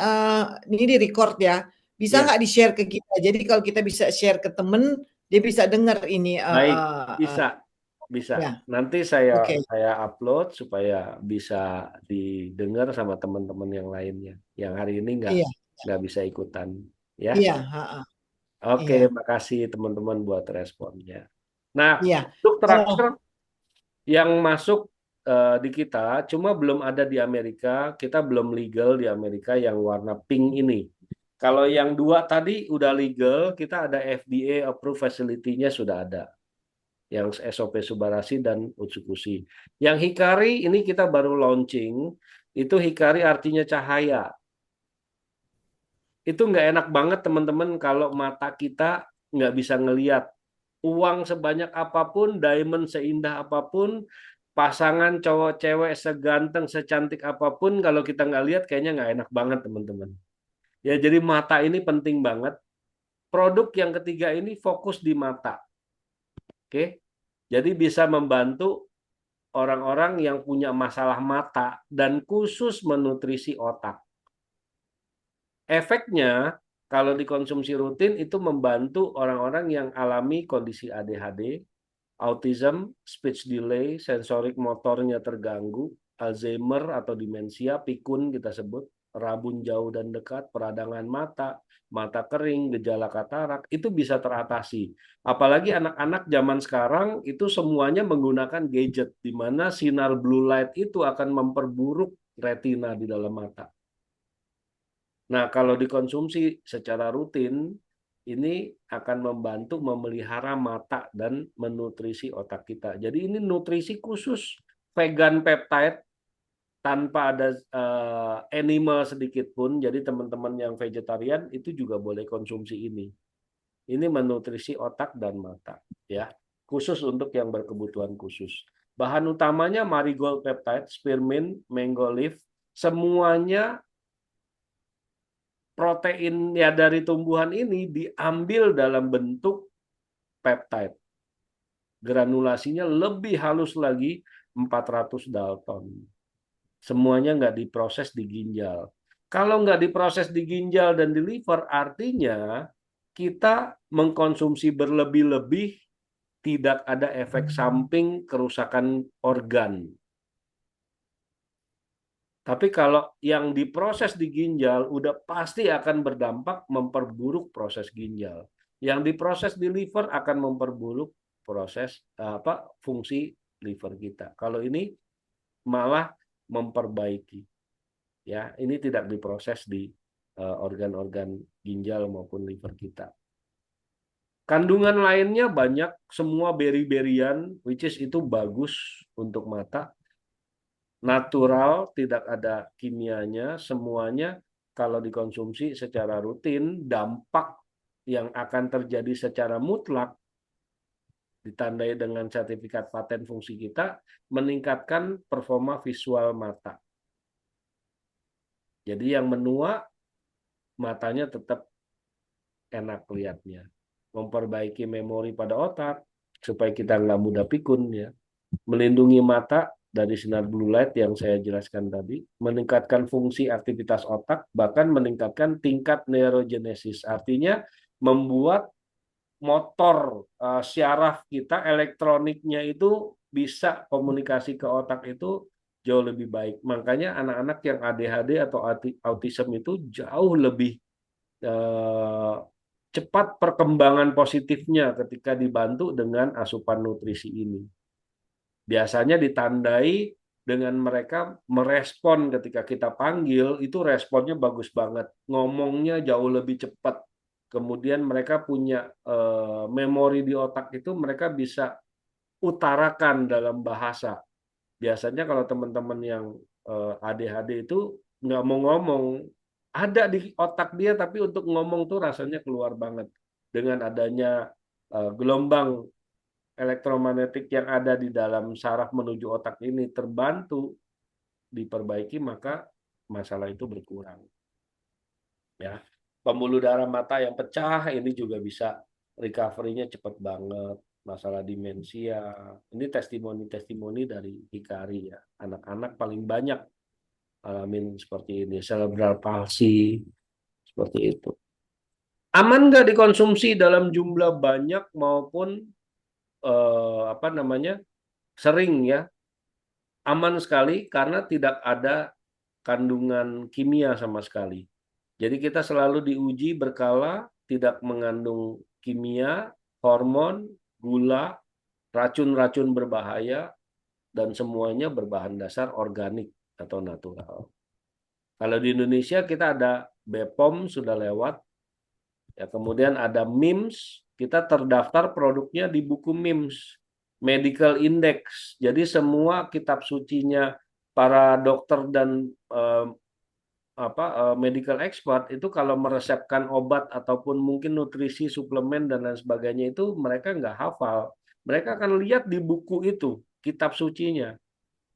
Speaker 1: di-record ya, Bisa
Speaker 2: Ya,
Speaker 1: nggak di-share ke kita? Jadi kalau kita bisa share ke temen, dia bisa dengar ini,
Speaker 2: baik, bisa, bisa.
Speaker 1: ya,
Speaker 2: Nanti saya
Speaker 1: oke.
Speaker 2: saya upload supaya bisa didengar sama teman-teman yang lainnya, yang hari ini
Speaker 1: Iya,
Speaker 2: nggak bisa ikutan, ya.
Speaker 1: iya, heeh,
Speaker 2: Oke,
Speaker 1: iya,
Speaker 2: makasih teman-teman buat responnya. Nah,
Speaker 1: iya.
Speaker 2: untuk
Speaker 1: Oh,
Speaker 2: terakhir yang masuk di kita, cuma belum ada di Amerika, kita belum legal di Amerika yang warna pink ini. Kalau yang dua tadi udah legal, kita ada FDA approved facility-nya sudah ada. Yang SOP Subarasi dan Utsukushi. Yang Hikari ini kita baru launching, itu Hikari artinya cahaya. Itu nggak enak banget teman-teman kalau mata kita nggak bisa ngeliat. Uang sebanyak apapun, diamond seindah apapun, pasangan cowok cewek seganteng secantik apapun, kalau kita nggak lihat kayaknya nggak enak banget teman-teman. Ya jadi mata ini penting banget. Produk yang ketiga ini fokus di mata, oke? Jadi bisa membantu orang-orang yang punya masalah mata dan khusus menutrisi otak. Efeknya kalau dikonsumsi rutin itu membantu orang-orang yang alami kondisi ADHD, autism, speech delay, sensorik motornya terganggu, Alzheimer atau demensia, pikun kita sebut, rabun jauh dan dekat, peradangan mata, mata kering, gejala katarak, itu bisa teratasi. Apalagi anak-anak zaman sekarang itu semuanya menggunakan gadget, di mana sinar blue light itu akan memperburuk retina di dalam mata. Nah, kalau dikonsumsi secara rutin, ini akan membantu memelihara mata dan menutrisi otak kita. Jadi ini nutrisi khusus vegan peptide tanpa ada animal sedikit pun. Jadi teman-teman yang vegetarian itu juga boleh konsumsi ini. Ini menutrisi otak dan mata, ya. Khusus untuk yang berkebutuhan khusus. Bahan utamanya marigold peptide, spearmint, mango leaf, semuanya protein ya dari tumbuhan ini diambil dalam bentuk peptide. Granulasinya lebih halus lagi 400 Dalton. Semuanya nggak diproses di ginjal. Kalau nggak diproses di ginjal dan di liver, artinya kita mengkonsumsi berlebih-lebih tidak ada efek samping kerusakan organ. Tapi kalau yang diproses di ginjal udah pasti akan berdampak memperburuk proses ginjal. Yang diproses di liver akan memperburuk proses fungsi liver kita. Kalau ini malah memperbaiki. Ya, ini tidak diproses di organ-organ ginjal maupun liver kita. Kandungan lainnya banyak, semua beri-berian, which is itu bagus untuk mata, natural, tidak ada kimianya, semuanya kalau dikonsumsi secara rutin, dampak yang akan terjadi secara mutlak ditandai dengan sertifikat paten fungsi kita, meningkatkan performa visual mata. Jadi yang menua, matanya tetap enak lihatnya. Memperbaiki memori pada otak, supaya kita nggak mudah pikun, ya. Melindungi mata dari sinar blue light yang saya jelaskan tadi, meningkatkan fungsi aktivitas otak, bahkan meningkatkan tingkat neurogenesis. Artinya membuat motor syaraf kita, elektroniknya itu bisa komunikasi ke otak itu jauh lebih baik. Makanya anak-anak yang ADHD atau autism itu jauh lebih eh, cepat perkembangan positifnya ketika dibantu dengan asupan nutrisi ini. Biasanya ditandai dengan mereka merespon ketika kita panggil, itu responnya bagus banget. Ngomongnya jauh lebih cepat. Kemudian mereka punya memori di otak itu mereka bisa utarakan dalam bahasa. Biasanya kalau teman-teman yang ADHD itu nggak mau ngomong, ada di otak dia tapi untuk ngomong tuh rasanya keluar banget. Dengan adanya gelombang elektromagnetik yang ada di dalam saraf menuju otak ini terbantu diperbaiki, maka masalah itu berkurang, ya. Pembuluh darah mata yang pecah ini juga bisa recovery-nya cepat banget. Masalah demensia ini testimoni-testimoni dari Hikari, ya. Anak-anak paling banyak alamin seperti ini, cerebral palsy seperti itu. Aman nggak dikonsumsi dalam jumlah banyak maupun apa namanya sering ya? Aman sekali karena tidak ada kandungan kimia sama sekali. Jadi kita selalu diuji berkala, tidak mengandung kimia, hormon, gula, racun-racun berbahaya, dan semuanya berbahan dasar organik atau natural. Kalau di Indonesia kita ada BPOM sudah lewat, ya kemudian ada MIMS, kita terdaftar produknya di buku MIMS, Medical Index. Jadi semua kitab sucinya para dokter dan medical expert itu kalau meresepkan obat ataupun mungkin nutrisi, suplemen dan lain sebagainya itu mereka nggak hafal. Mereka akan lihat di buku itu, kitab sucinya.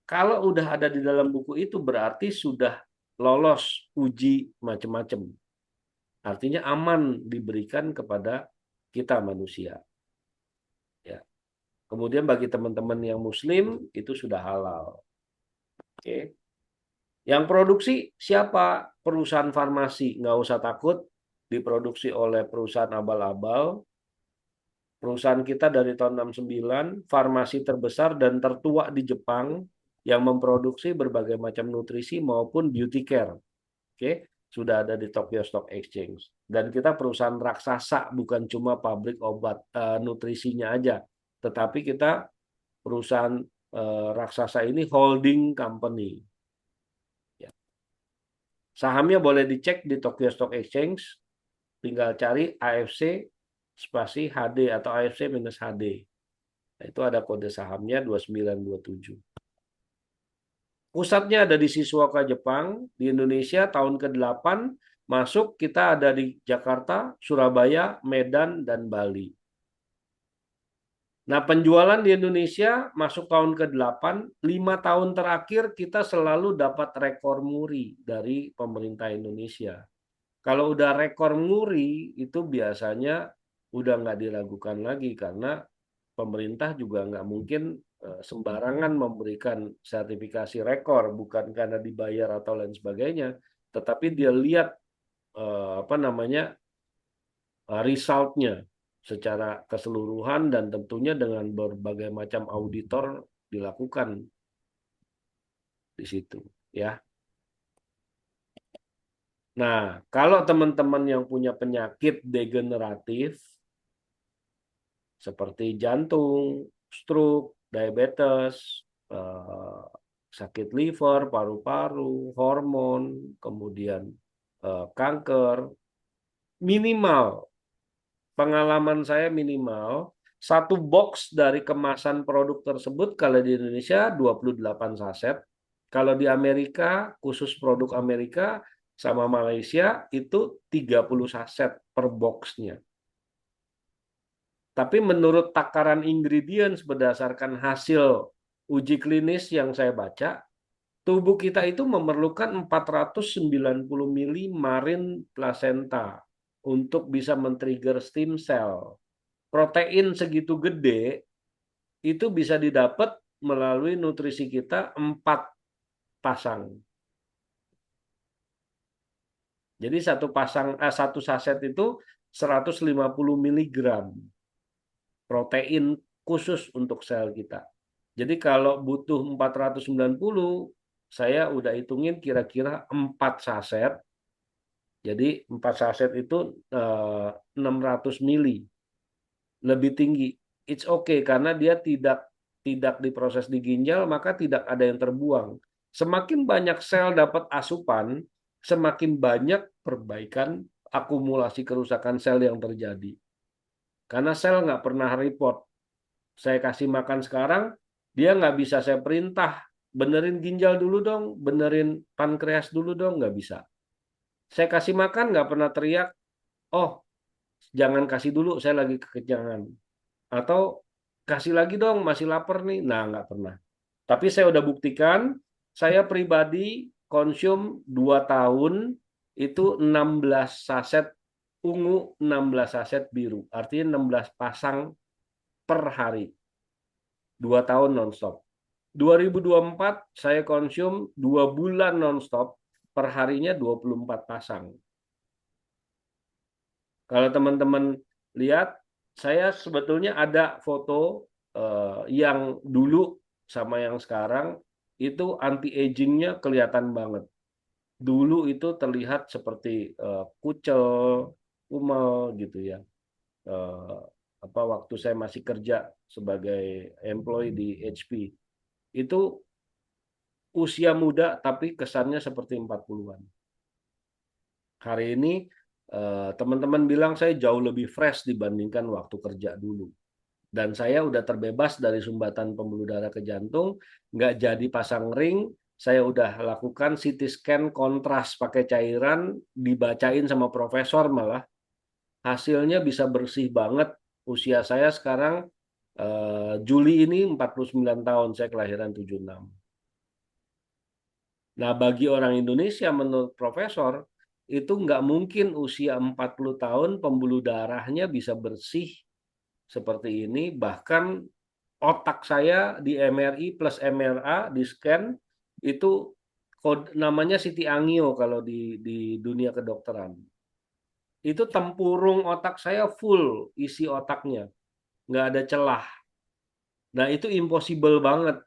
Speaker 2: Kalau udah ada di dalam buku itu berarti sudah lolos uji macam-macam. Artinya aman diberikan kepada kita manusia. Ya. Kemudian bagi teman-teman yang Muslim itu sudah halal. Oke. Yang produksi siapa? Perusahaan farmasi. Nggak usah takut diproduksi oleh perusahaan abal-abal. Perusahaan kita dari tahun 69, farmasi terbesar dan tertua di Jepang yang memproduksi berbagai macam nutrisi maupun beauty care. Oke, sudah ada di Tokyo Stock Exchange. Dan kita perusahaan raksasa, bukan cuma pabrik obat nutrisinya aja, tetapi kita perusahaan raksasa ini holding company. Ya. Sahamnya boleh dicek di Tokyo Stock Exchange, tinggal cari AFC spasi HD atau AFC minus HD. Nah, itu ada kode sahamnya 2927. Pusatnya ada di Shizuoka, Jepang. Di Indonesia tahun ke-8 masuk kita ada di Jakarta, Surabaya, Medan, dan Bali. Nah, penjualan di Indonesia masuk tahun ke-8, 5 tahun terakhir kita selalu dapat rekor muri dari pemerintah Indonesia. Kalau udah rekor muri itu biasanya udah nggak diragukan lagi karena pemerintah juga nggak mungkin sembarangan memberikan sertifikasi rekor, bukan karena dibayar atau lain sebagainya, tetapi dia lihat apa namanya resultnya secara keseluruhan dan tentunya dengan berbagai macam auditor dilakukan di situ, ya. Nah, kalau teman-teman yang punya penyakit degeneratif seperti jantung, stroke, diabetes, eh, sakit liver, paru-paru, hormon, kemudian kanker, minimal, pengalaman saya minimal, satu box dari kemasan produk tersebut kalau di Indonesia 28 saset, kalau di Amerika, khusus produk Amerika sama Malaysia itu 30 saset per boxnya. Tapi menurut takaran ingredients berdasarkan hasil uji klinis yang saya baca, tubuh kita itu memerlukan 490 mili marine placenta untuk bisa men-trigger stem cell. Protein segitu gede itu bisa didapat melalui nutrisi kita 4 pasang. Jadi satu saset itu 150 miligram protein khusus untuk sel kita. Jadi kalau butuh 490, saya udah hitungin kira-kira 4 saset. Jadi 4 saset itu 600 mili. Lebih tinggi. It's okay karena dia tidak diproses di ginjal, maka tidak ada yang terbuang. Semakin banyak sel dapat asupan, semakin banyak perbaikan akumulasi kerusakan sel yang terjadi. Karena sel nggak pernah report. Saya kasih makan sekarang, dia nggak bisa saya perintah, benerin ginjal dulu dong, benerin pankreas dulu dong, nggak bisa. Saya kasih makan nggak pernah teriak, oh jangan kasih dulu, saya lagi kekenyangan. Atau kasih lagi dong, masih lapar nih. Nah, nggak pernah. Tapi saya udah buktikan, saya pribadi konsum 2 tahun itu 16 saset ungu, 16 saset biru. Artinya 16 pasang per hari. 2 tahun nonstop. 2024 saya konsum 2 bulan nonstop, per harinya 24 pasang. Kalau teman-teman lihat, saya sebetulnya ada foto yang dulu sama yang sekarang itu anti agingnya kelihatan banget. Dulu itu terlihat seperti kucel, kumel gitu ya. Eh, apa waktu saya masih kerja sebagai employee di HP itu usia muda tapi kesannya seperti 40-an. Hari ini teman-teman bilang saya jauh lebih fresh dibandingkan waktu kerja dulu. Dan saya udah terbebas dari sumbatan pembuluh darah ke jantung, nggak jadi pasang ring, saya udah lakukan CT scan kontras pakai cairan, dibacain sama profesor malah, hasilnya bisa bersih banget. Usia saya sekarang Juli ini 49 tahun, saya kelahiran 76. Nah, bagi orang Indonesia menurut profesor, itu nggak mungkin usia 40 tahun pembuluh darahnya bisa bersih seperti ini. Bahkan otak saya di MRI plus MRA di scan itu namanya Siti Angio kalau di dunia kedokteran. Itu tempurung otak saya full isi otaknya, nggak ada celah. Nah, itu impossible banget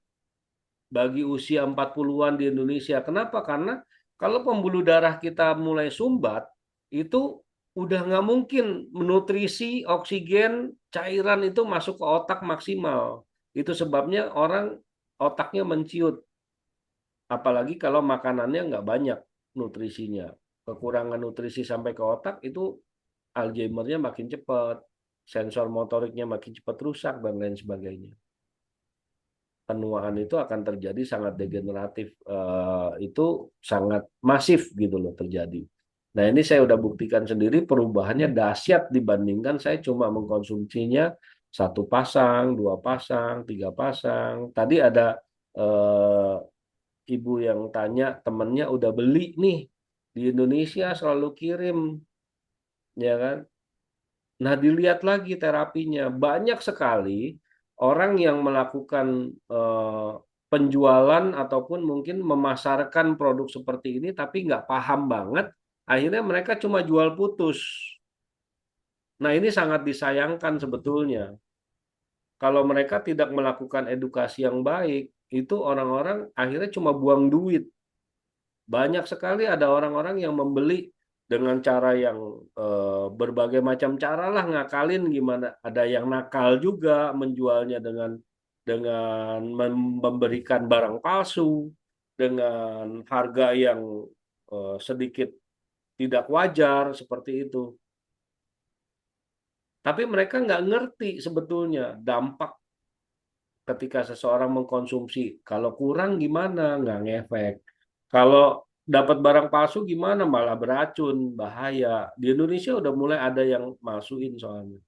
Speaker 2: bagi usia 40-an di Indonesia. Kenapa? Karena kalau pembuluh darah kita mulai sumbat, itu udah nggak mungkin nutrisi, oksigen, cairan itu masuk ke otak maksimal. Itu sebabnya orang otaknya menciut. Apalagi kalau makanannya nggak banyak nutrisinya. Kekurangan nutrisi sampai ke otak itu Alzheimer-nya makin cepat, sensor motoriknya makin cepat rusak, dan lain sebagainya. Penuaan itu akan terjadi sangat degeneratif, itu sangat masif gitu loh terjadi. Nah ini saya udah buktikan sendiri perubahannya dahsyat dibandingkan saya cuma mengkonsumsinya satu pasang, dua pasang, tiga pasang. Tadi ada eh, ibu yang tanya temennya udah beli nih di Indonesia selalu kirim, ya kan? Nah, dilihat lagi terapinya. Banyak sekali orang yang melakukan penjualan ataupun mungkin memasarkan produk seperti ini, tapi nggak paham banget. Akhirnya mereka cuma jual putus. Nah, ini sangat disayangkan sebetulnya. Kalau mereka tidak melakukan edukasi yang baik, itu orang-orang akhirnya cuma buang duit. Banyak sekali ada orang-orang yang membeli dengan cara yang berbagai macam cara lah ngakalin gimana. Ada yang nakal juga menjualnya dengan memberikan barang palsu dengan harga yang sedikit tidak wajar seperti itu. Tapi mereka nggak ngerti sebetulnya dampak ketika seseorang mengkonsumsi. Kalau kurang gimana? Nggak ngefek. Kalau dapat barang palsu gimana? Malah beracun, bahaya. Di Indonesia udah mulai ada yang masukin soalnya.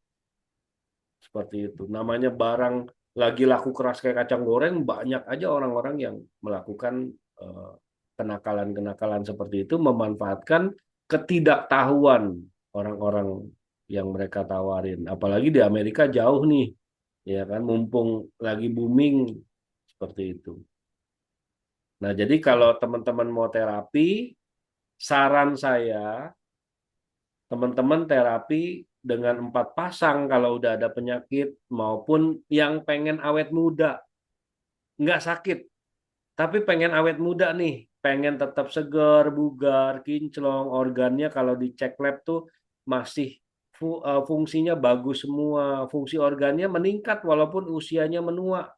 Speaker 2: Seperti itu. Namanya barang lagi laku keras kayak kacang goreng, banyak aja orang-orang yang melakukan eh, kenakalan-kenakalan seperti itu, memanfaatkan ketidaktahuan orang-orang yang mereka tawarin. Apalagi di Amerika jauh nih, ya kan, mumpung lagi booming seperti itu. Nah, jadi kalau teman-teman mau terapi, saran saya teman-teman terapi dengan 4 pasang kalau udah ada penyakit maupun yang pengen awet muda, nggak sakit, tapi pengen awet muda nih, pengen tetap segar, bugar, kinclong, organnya kalau dicek lab tuh masih fungsinya bagus semua, fungsi organnya meningkat walaupun usianya menua,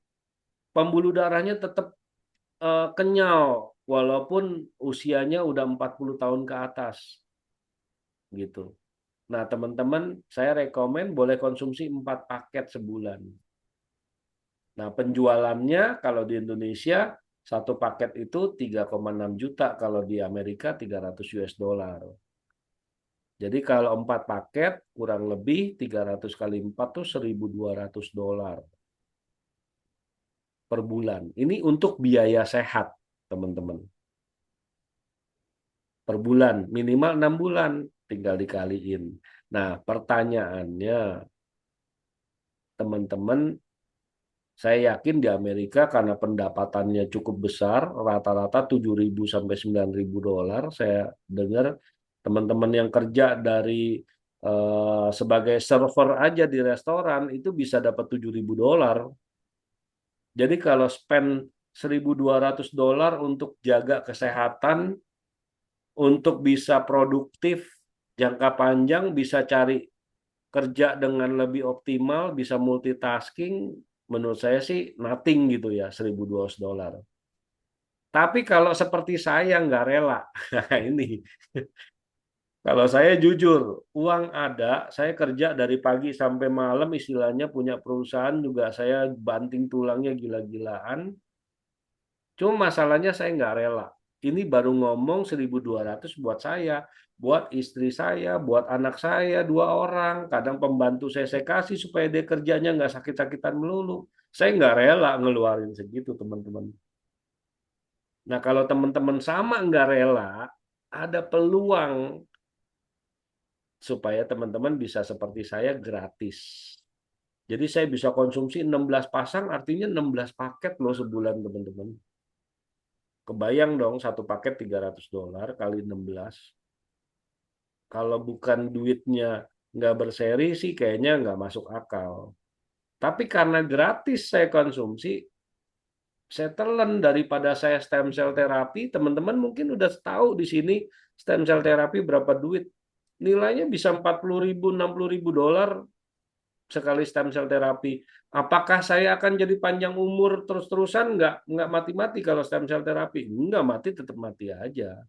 Speaker 2: pembuluh darahnya tetap kenyal walaupun usianya udah 40 tahun ke atas gitu. Nah, teman-teman, saya rekomen boleh konsumsi 4 paket sebulan. Nah, penjualannya kalau di Indonesia satu paket itu 3,6 juta, kalau di Amerika 300 US dollar. Jadi kalau 4 paket kurang lebih 300 kali 4 tuh 1.200 dolar per bulan. Ini untuk biaya sehat, teman-teman. Per bulan, minimal 6 bulan, tinggal dikaliin. Nah, pertanyaannya, teman-teman, saya yakin di Amerika karena pendapatannya cukup besar, rata-rata 7.000 sampai 9.000 dolar. Saya dengar teman-teman yang kerja dari sebagai server aja di restoran itu bisa dapat $7.000. Jadi kalau spend $1.200 untuk jaga kesehatan, untuk bisa produktif jangka panjang, bisa cari kerja dengan lebih optimal, bisa multitasking, menurut saya sih nothing gitu ya, $1.200. Tapi kalau seperti saya nggak rela, nah ini. Kalau saya jujur, uang ada, saya kerja dari pagi sampai malam, istilahnya punya perusahaan juga saya banting tulangnya gila-gilaan. Cuma masalahnya saya nggak rela. Ini baru ngomong 1.200 buat saya, buat istri saya, buat anak saya, 2 orang. Kadang pembantu saya kasih supaya dia kerjanya nggak sakit-sakitan melulu. Saya nggak rela ngeluarin segitu, teman-teman. Nah, kalau teman-teman sama nggak rela, ada peluang supaya teman-teman bisa seperti saya gratis. Jadi saya bisa konsumsi 16 pasang, artinya 16 paket loh sebulan, teman-teman. Kebayang dong, satu paket $300 kali 16. Kalau bukan duitnya nggak berseri sih kayaknya nggak masuk akal. Tapi karena gratis saya konsumsi, saya telan daripada saya stem cell terapi. Teman-teman mungkin udah tahu di sini stem cell terapi berapa duit. Nilainya bisa 40.000, $60.000 sekali stem cell terapi. Apakah saya akan jadi panjang umur terus-terusan? Nggak mati-mati kalau stem cell terapi. Nggak mati, tetap mati aja.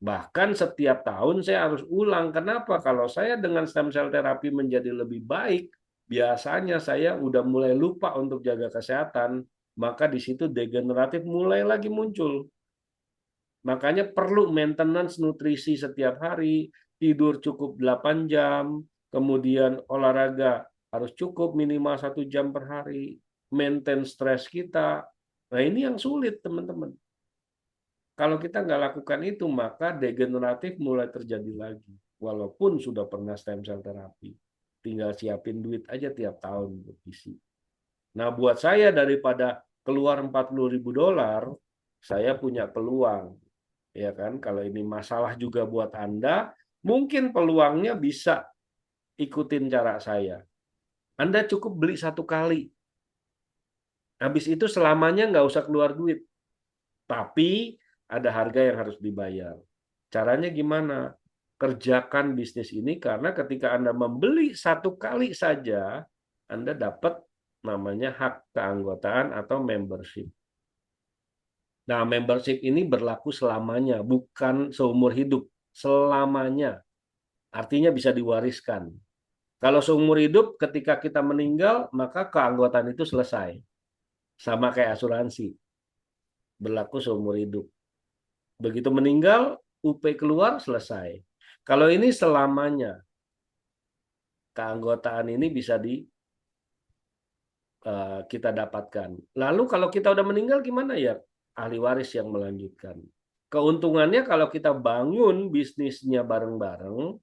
Speaker 2: Bahkan setiap tahun saya harus ulang. Kenapa? Kalau saya dengan stem cell terapi menjadi lebih baik, biasanya saya udah mulai lupa untuk jaga kesehatan, maka di situ degeneratif mulai lagi muncul. Makanya perlu maintenance nutrisi setiap hari, tidur cukup 8 jam, kemudian olahraga harus cukup minimal 1 jam per hari, maintain stres kita. Nah ini yang sulit, teman-teman. Kalau kita nggak lakukan itu, maka degeneratif mulai terjadi lagi. Walaupun sudah pernah stem cell terapi. Tinggal siapin duit aja tiap tahun untuk isi. Nah, buat saya daripada keluar $40.000, saya punya peluang. Ya kan, kalau ini masalah juga buat Anda, mungkin peluangnya bisa ikutin cara saya. Anda cukup beli satu kali. Habis itu selamanya nggak usah keluar duit. Tapi ada harga yang harus dibayar. Caranya gimana? Kerjakan bisnis ini karena ketika Anda membeli satu kali saja, Anda dapat namanya hak keanggotaan atau membership. Nah, membership ini berlaku selamanya, bukan seumur hidup. Selamanya. Artinya bisa diwariskan. Kalau seumur hidup, ketika kita meninggal, maka keanggotaan itu selesai. Sama kayak asuransi. Berlaku seumur hidup. Begitu meninggal, UP keluar, selesai. Kalau ini selamanya, keanggotaan ini bisa kita dapatkan. Lalu kalau kita udah meninggal gimana ya? Ahli waris yang melanjutkan. Keuntungannya kalau kita bangun bisnisnya bareng-bareng,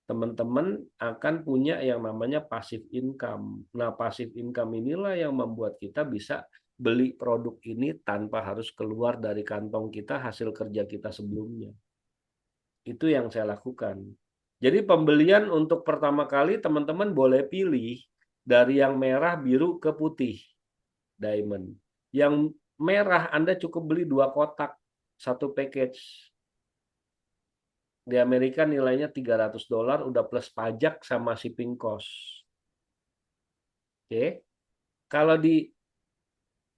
Speaker 2: teman-teman akan punya yang namanya passive income. Nah, passive income inilah yang membuat kita bisa beli produk ini tanpa harus keluar dari kantong kita hasil kerja kita sebelumnya. Itu yang saya lakukan. Jadi pembelian untuk pertama kali teman-teman boleh pilih dari yang merah, biru ke putih, diamond. Yang merah Anda cukup beli 2 kotak, satu package. Di Amerika nilainya $300 udah plus pajak sama shipping cost. Oke. Kalau di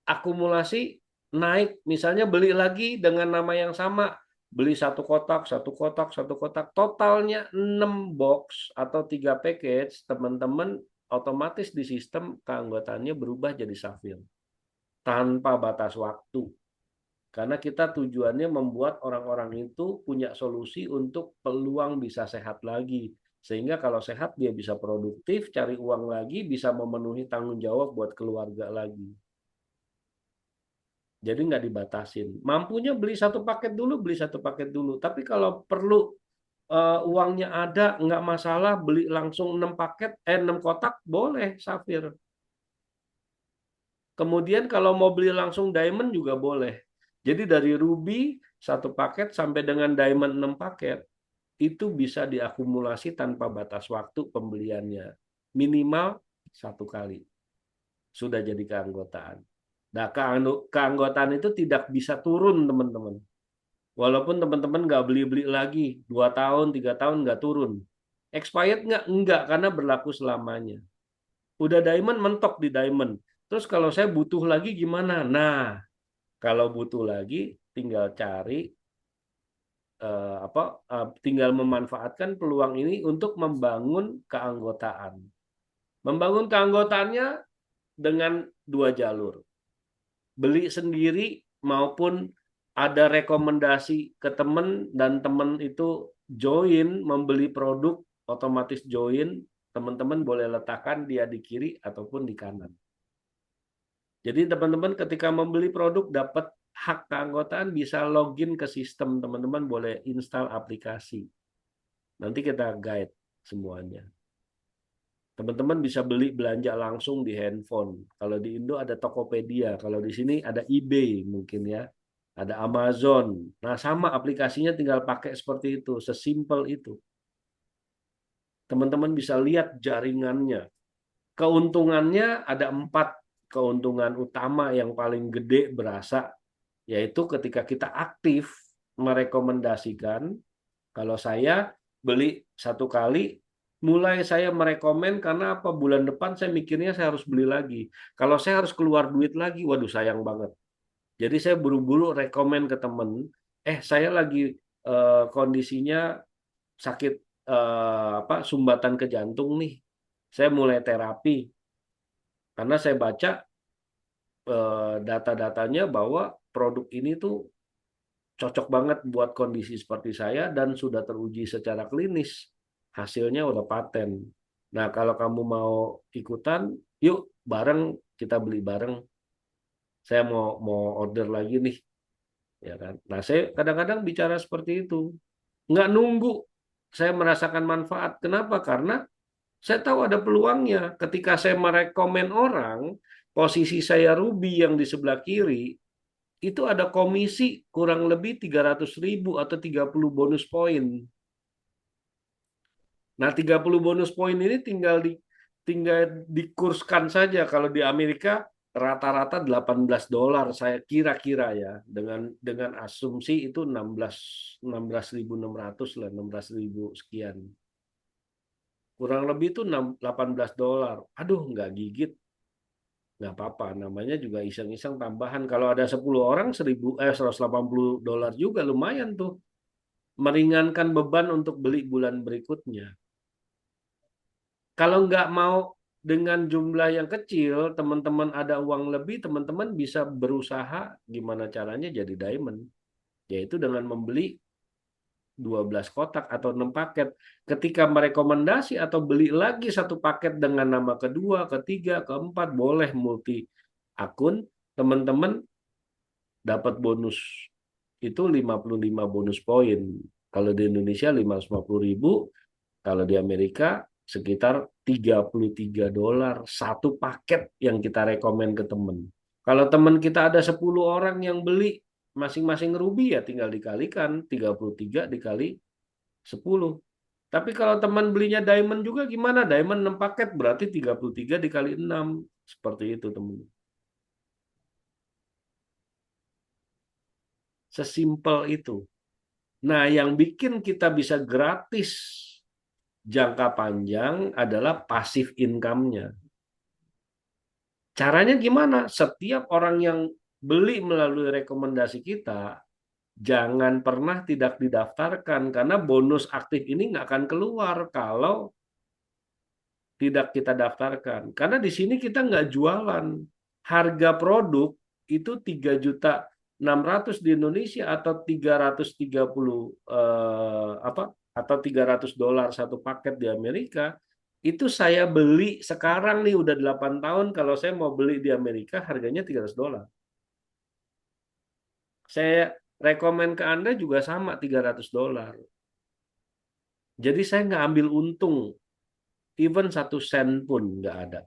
Speaker 2: akumulasi naik, misalnya beli lagi dengan nama yang sama, beli satu kotak, satu kotak, satu kotak, totalnya 6 box atau 3 package, teman-teman otomatis di sistem keanggotaannya berubah jadi safir tanpa batas waktu. Karena kita tujuannya membuat orang-orang itu punya solusi untuk peluang bisa sehat lagi. Sehingga kalau sehat dia bisa produktif, cari uang lagi, bisa memenuhi tanggung jawab buat keluarga lagi. Jadi nggak dibatasin. Mampunya beli satu paket dulu, beli satu paket dulu. Tapi kalau perlu uangnya ada, nggak masalah, beli langsung 6 paket, 6 kotak, boleh, Safir. Kemudian kalau mau beli langsung Diamond juga boleh. Jadi dari Ruby satu paket sampai dengan Diamond 6 paket. itu bisa diakumulasi tanpa batas waktu pembeliannya. Minimal 1 kali sudah jadi keanggotaan. Nah, keanggotaan itu tidak bisa turun, teman-teman. Walaupun teman-teman nggak beli-beli lagi, 2 tahun, 3 tahun nggak turun. Expired nggak? Nggak, karena berlaku selamanya. Udah diamond, mentok di diamond. Terus kalau saya butuh lagi gimana? Nah, kalau butuh lagi, tinggal cari, tinggal memanfaatkan peluang ini untuk membangun keanggotaan. Membangun keanggotaannya dengan 2 jalur. Beli sendiri maupun ada rekomendasi ke teman dan teman itu join membeli produk, otomatis join, teman-teman boleh letakkan dia di kiri ataupun di kanan. Jadi teman-teman ketika membeli produk dapat hak keanggotaan, bisa login ke sistem, teman-teman boleh install aplikasi. Nanti kita guide semuanya. Teman-teman bisa beli belanja langsung di handphone. Kalau di Indo ada Tokopedia, kalau di sini ada eBay mungkin ya. Ada Amazon. Nah, sama aplikasinya tinggal pakai seperti itu, sesimpel itu. Teman-teman bisa lihat jaringannya. Keuntungannya ada 4 keuntungan utama yang paling gede berasa, yaitu ketika kita aktif merekomendasikan. Kalau saya beli 1 kali, mulai saya merekomen karena apa? Bulan depan saya mikirnya saya harus beli lagi. Kalau saya harus keluar duit lagi, waduh sayang banget. Jadi saya buru-buru rekomen ke temen, saya lagi kondisinya sakit, sumbatan ke jantung nih. Saya mulai terapi karena saya baca data-datanya bahwa produk ini tuh cocok banget buat kondisi seperti saya dan sudah teruji secara klinis. Hasilnya udah paten. Nah, kalau kamu mau ikutan, yuk bareng, kita beli bareng. Saya mau order lagi nih, ya kan. Nah, saya kadang-kadang bicara seperti itu. Nggak nunggu saya merasakan manfaat. Kenapa? Karena saya tahu ada peluangnya. Ketika saya merekomen orang, posisi saya Ruby yang di sebelah kiri, itu ada komisi kurang lebih 300.000 atau 30 bonus poin. Nah, 30 bonus poin ini tinggal dikurskan saja. Kalau di Amerika rata-rata $18, saya kira-kira ya, dengan asumsi itu 16.600 lah, 16.000 sekian. Kurang lebih itu $18. Aduh, nggak gigit. Nggak apa-apa, namanya juga iseng-iseng tambahan. Kalau ada 10 orang, $180 juga lumayan tuh. Meringankan beban untuk beli bulan berikutnya. Kalau nggak mau dengan jumlah yang kecil, teman-teman ada uang lebih, teman-teman bisa berusaha gimana caranya jadi diamond. Yaitu dengan membeli 12 kotak atau 6 paket. Ketika merekomendasi atau beli lagi 1 paket dengan nama kedua, ketiga, keempat, boleh multi akun, teman-teman dapat bonus itu 55 bonus poin. Kalau di Indonesia 550.000, kalau di Amerika sekitar $33 satu paket yang kita rekomen ke teman. Kalau teman kita ada 10 orang yang beli masing-masing ruby, ya tinggal dikalikan 33 dikali 10. Tapi kalau teman belinya diamond juga gimana? Diamond 6 paket berarti 33 dikali 6. Seperti itu teman. Sesimpel itu. Nah, yang bikin kita bisa gratis jangka panjang adalah pasif income-nya. Caranya gimana? Setiap orang yang beli melalui rekomendasi kita, jangan pernah tidak didaftarkan, karena bonus aktif ini nggak akan keluar kalau tidak kita daftarkan. Karena di sini kita nggak jualan. Harga produk itu 3.600.000 di Indonesia atau 330 atau $300 satu paket di Amerika. Itu saya beli sekarang nih udah 8 tahun, kalau saya mau beli di Amerika harganya $300. Saya rekomen ke Anda juga sama $300. Jadi saya nggak ambil untung, even 1 sen pun nggak ada.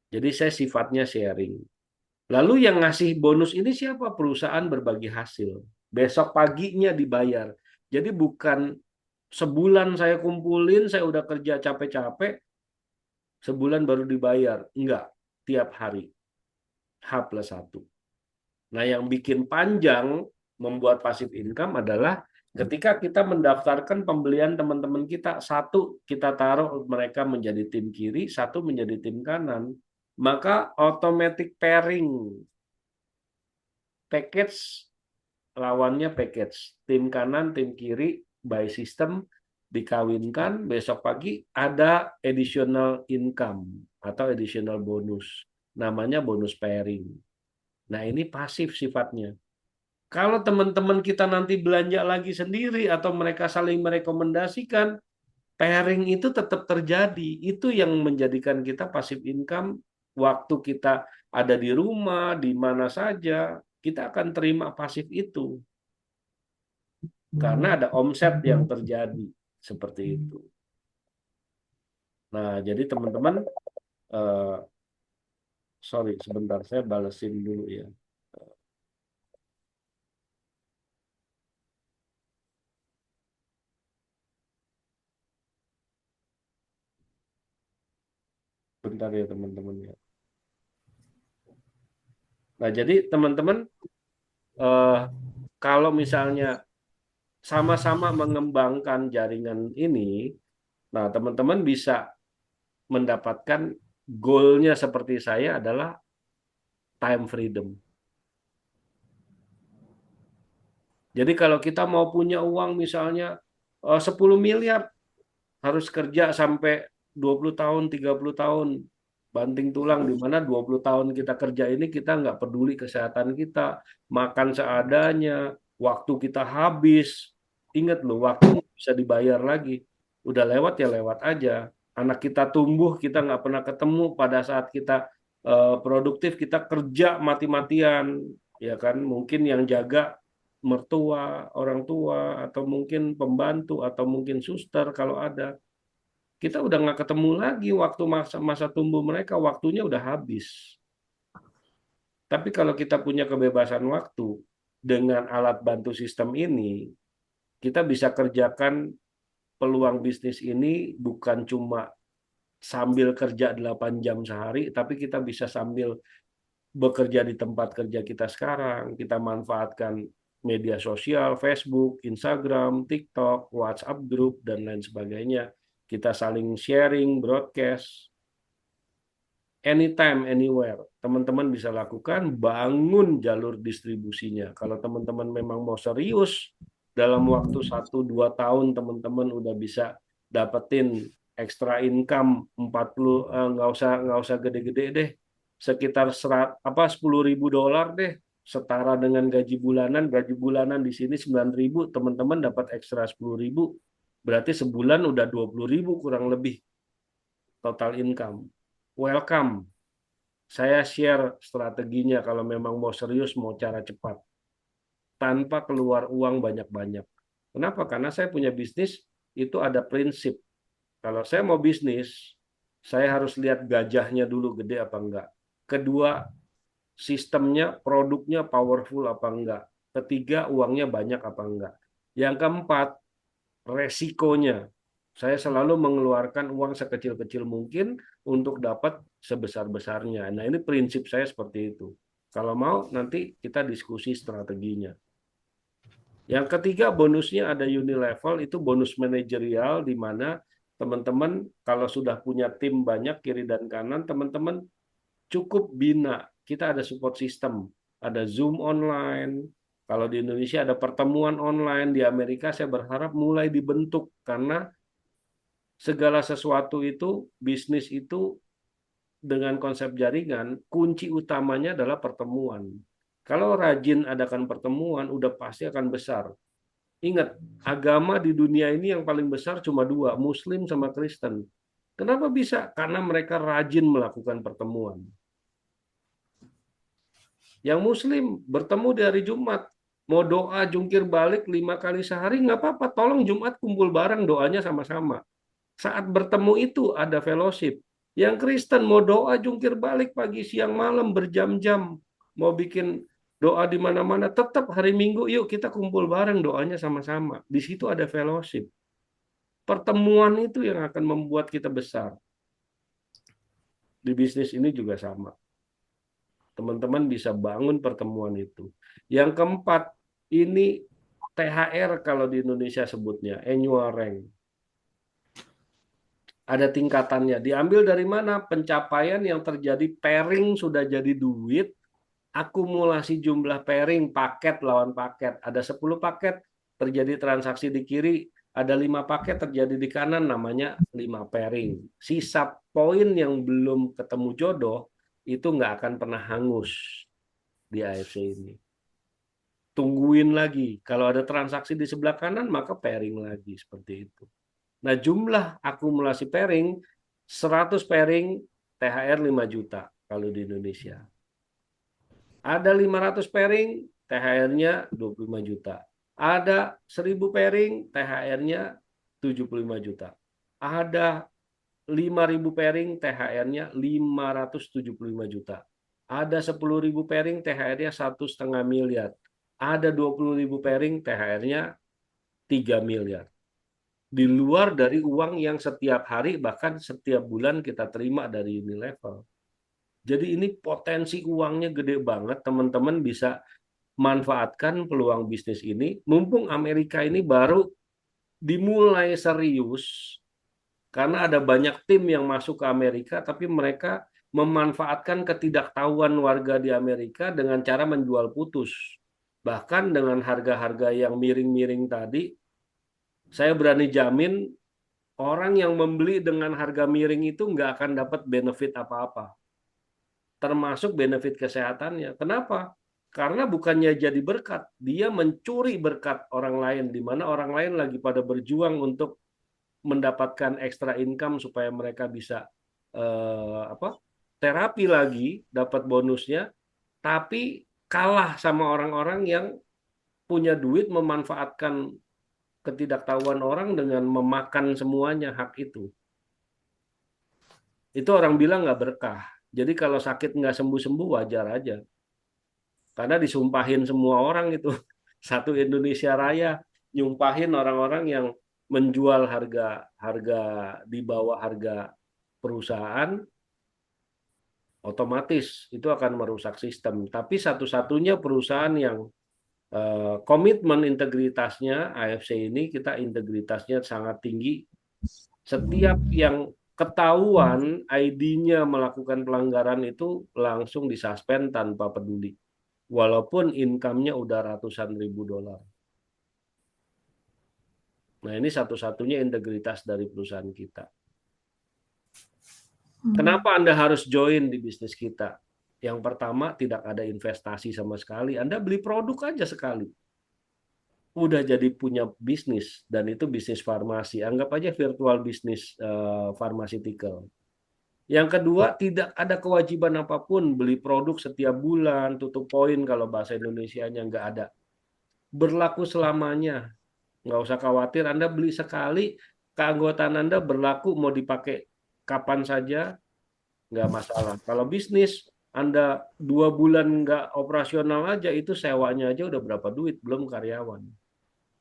Speaker 2: Jadi saya sifatnya sharing. Lalu yang ngasih bonus ini siapa? Perusahaan berbagi hasil. Besok paginya dibayar. Jadi bukan sebulan saya kumpulin, saya udah kerja capek-capek, sebulan baru dibayar. Enggak, tiap hari. H+1. Nah, yang bikin panjang membuat pasif income adalah ketika kita mendaftarkan pembelian teman-teman kita, satu kita taruh mereka menjadi tim kiri, satu menjadi tim kanan, maka automatic pairing package lawannya package. Tim kanan, tim kiri by system dikawinkan, besok pagi ada additional income atau additional bonus. Namanya bonus pairing. Nah, ini pasif sifatnya. Kalau teman-teman kita nanti belanja lagi sendiri atau mereka saling merekomendasikan, pairing itu tetap terjadi. Itu yang menjadikan kita pasif income waktu kita ada di rumah, di mana saja, kita akan terima pasif itu. Karena ada omset yang terjadi. Seperti itu. Nah, jadi teman-teman, sorry, sebentar, saya balesin dulu ya. Bentar ya teman-teman ya. Nah, jadi teman-teman, kalau misalnya sama-sama mengembangkan jaringan ini, nah teman-teman bisa mendapatkan goalnya seperti saya adalah time freedom. Jadi kalau kita mau punya uang misalnya 10 miliar, harus kerja sampai 20 tahun, 30 tahun, banting tulang, di mana 20 tahun kita kerja ini kita nggak peduli kesehatan kita, makan seadanya, waktu kita habis. Ingat loh, waktu bisa dibayar lagi. Udah lewat ya lewat aja. Anak kita tumbuh, kita nggak pernah ketemu. Pada saat kita produktif, kita kerja mati-matian. Ya kan, mungkin yang jaga mertua, orang tua, atau mungkin pembantu, atau mungkin suster kalau ada. Kita udah nggak ketemu lagi waktu masa tumbuh mereka, waktunya udah habis. Tapi kalau kita punya kebebasan waktu dengan alat bantu sistem ini, kita bisa kerjakan peluang bisnis ini bukan cuma sambil kerja 8 jam sehari, tapi kita bisa sambil bekerja di tempat kerja kita sekarang. Kita manfaatkan media sosial, Facebook, Instagram, TikTok, WhatsApp group, dan lain sebagainya. Kita saling sharing, broadcast, anytime, anywhere. Teman-teman bisa lakukan, bangun jalur distribusinya. Kalau teman-teman memang mau serius, dalam waktu 1-2 tahun teman-teman udah bisa dapetin extra income 40, nggak usah gede-gede deh, sekitar 10.000 dolar deh, setara dengan gaji bulanan di sini 9.000, teman-teman dapat ekstra 10.000, berarti sebulan udah 20.000 kurang lebih total income. Welcome. Saya share strateginya kalau memang mau serius, mau cara cepat. Tanpa keluar uang banyak-banyak. Kenapa? Karena saya punya bisnis, itu ada prinsip. Kalau saya mau bisnis, saya harus lihat gajahnya dulu gede apa enggak. Kedua, sistemnya, produknya powerful apa enggak. Ketiga, uangnya banyak apa enggak. Yang keempat, resikonya. Saya selalu mengeluarkan uang sekecil-kecil mungkin untuk dapat sebesar-besarnya. Nah, ini prinsip saya seperti itu. Kalau mau, nanti kita diskusi strateginya. Yang ketiga, bonusnya ada unilevel, itu bonus manajerial, di mana teman-teman kalau sudah punya tim banyak kiri dan kanan, teman-teman cukup bina. Kita ada support system, ada Zoom online. Kalau di Indonesia ada pertemuan online, di Amerika saya berharap mulai dibentuk, karena segala sesuatu itu, bisnis itu dengan konsep jaringan, kunci utamanya adalah pertemuan. Kalau rajin adakan pertemuan, udah pasti akan besar. Ingat, agama di dunia ini yang paling besar cuma dua, Muslim sama Kristen. Kenapa bisa? Karena mereka rajin melakukan pertemuan. Yang Muslim bertemu di hari Jumat, mau doa jungkir balik 5 kali sehari, nggak apa-apa. Tolong Jumat kumpul bareng, doanya sama-sama. Saat bertemu itu ada fellowship. Yang Kristen mau doa jungkir balik pagi siang malam berjam-jam, mau bikin Doa di mana-mana, tetap hari Minggu yuk kita kumpul bareng doanya sama-sama. Di situ ada fellowship. Pertemuan itu yang akan membuat kita besar. Di bisnis ini juga sama. Teman-teman bisa bangun pertemuan itu. Yang keempat, ini THR kalau di Indonesia sebutnya, annual rank. Ada tingkatannya. Diambil dari mana? Pencapaian yang terjadi pairing sudah jadi duit, akumulasi jumlah pairing, paket lawan paket. Ada 10 paket, terjadi transaksi di kiri, ada 5 paket terjadi di kanan, namanya 5 pairing. Sisa poin yang belum ketemu jodoh, itu nggak akan pernah hangus di AFC ini. Tungguin lagi. Kalau ada transaksi di sebelah kanan, maka pairing lagi, seperti itu. Nah, jumlah akumulasi pairing, 100 pairing, THR 5 juta kalau di Indonesia. Ada 500 pairing, THR-nya 25 juta. Ada 1000 pairing, THR-nya 75 juta. Ada 5.000 pairing, THR-nya 575 juta. Ada 10.000 pairing, THR-nya 1,5 miliar. Ada 20.000 pairing, THR-nya 3 miliar. Di luar dari uang yang setiap hari, bahkan setiap bulan kita terima dari Unilevel. Jadi ini potensi uangnya gede banget, teman-teman bisa manfaatkan peluang bisnis ini. Mumpung Amerika ini baru dimulai serius, karena ada banyak tim yang masuk ke Amerika, tapi mereka memanfaatkan ketidaktahuan warga di Amerika dengan cara menjual putus. Bahkan dengan harga-harga yang miring-miring tadi, saya berani jamin orang yang membeli dengan harga miring itu nggak akan dapat benefit apa-apa, termasuk benefit kesehatannya. Kenapa? Karena bukannya jadi berkat, dia mencuri berkat orang lain, di mana orang lain lagi pada berjuang untuk mendapatkan extra income supaya mereka bisa terapi lagi, dapat bonusnya, tapi kalah sama orang-orang yang punya duit memanfaatkan ketidaktahuan orang dengan memakan semuanya hak itu. Itu orang bilang nggak berkah. Jadi kalau sakit nggak sembuh-sembuh wajar aja. Karena disumpahin semua orang itu. Satu Indonesia Raya nyumpahin orang-orang yang menjual harga harga di bawah harga perusahaan, otomatis itu akan merusak sistem. Tapi satu-satunya perusahaan yang komitmen integritasnya, AFC ini kita integritasnya sangat tinggi. Setiap yang ketahuan ID-nya melakukan pelanggaran itu langsung disuspend tanpa peduli. Walaupun income-nya udah ratusan ribu dolar. Nah, ini satu-satunya integritas dari perusahaan kita. Kenapa Anda harus join di bisnis kita? Yang pertama, tidak ada investasi sama sekali. Anda beli produk aja sekali. Udah jadi punya bisnis, dan itu bisnis farmasi. Anggap aja virtual bisnis pharmaceutical. Yang kedua, tidak ada kewajiban apapun beli produk setiap bulan, tutup poin kalau bahasa Indonesianya nggak ada. Berlaku selamanya. Nggak usah khawatir, Anda beli sekali, keanggotaan Anda berlaku mau dipakai kapan saja, nggak masalah. Kalau bisnis, Anda 2 bulan nggak operasional aja, itu sewanya aja udah berapa duit, belum karyawan.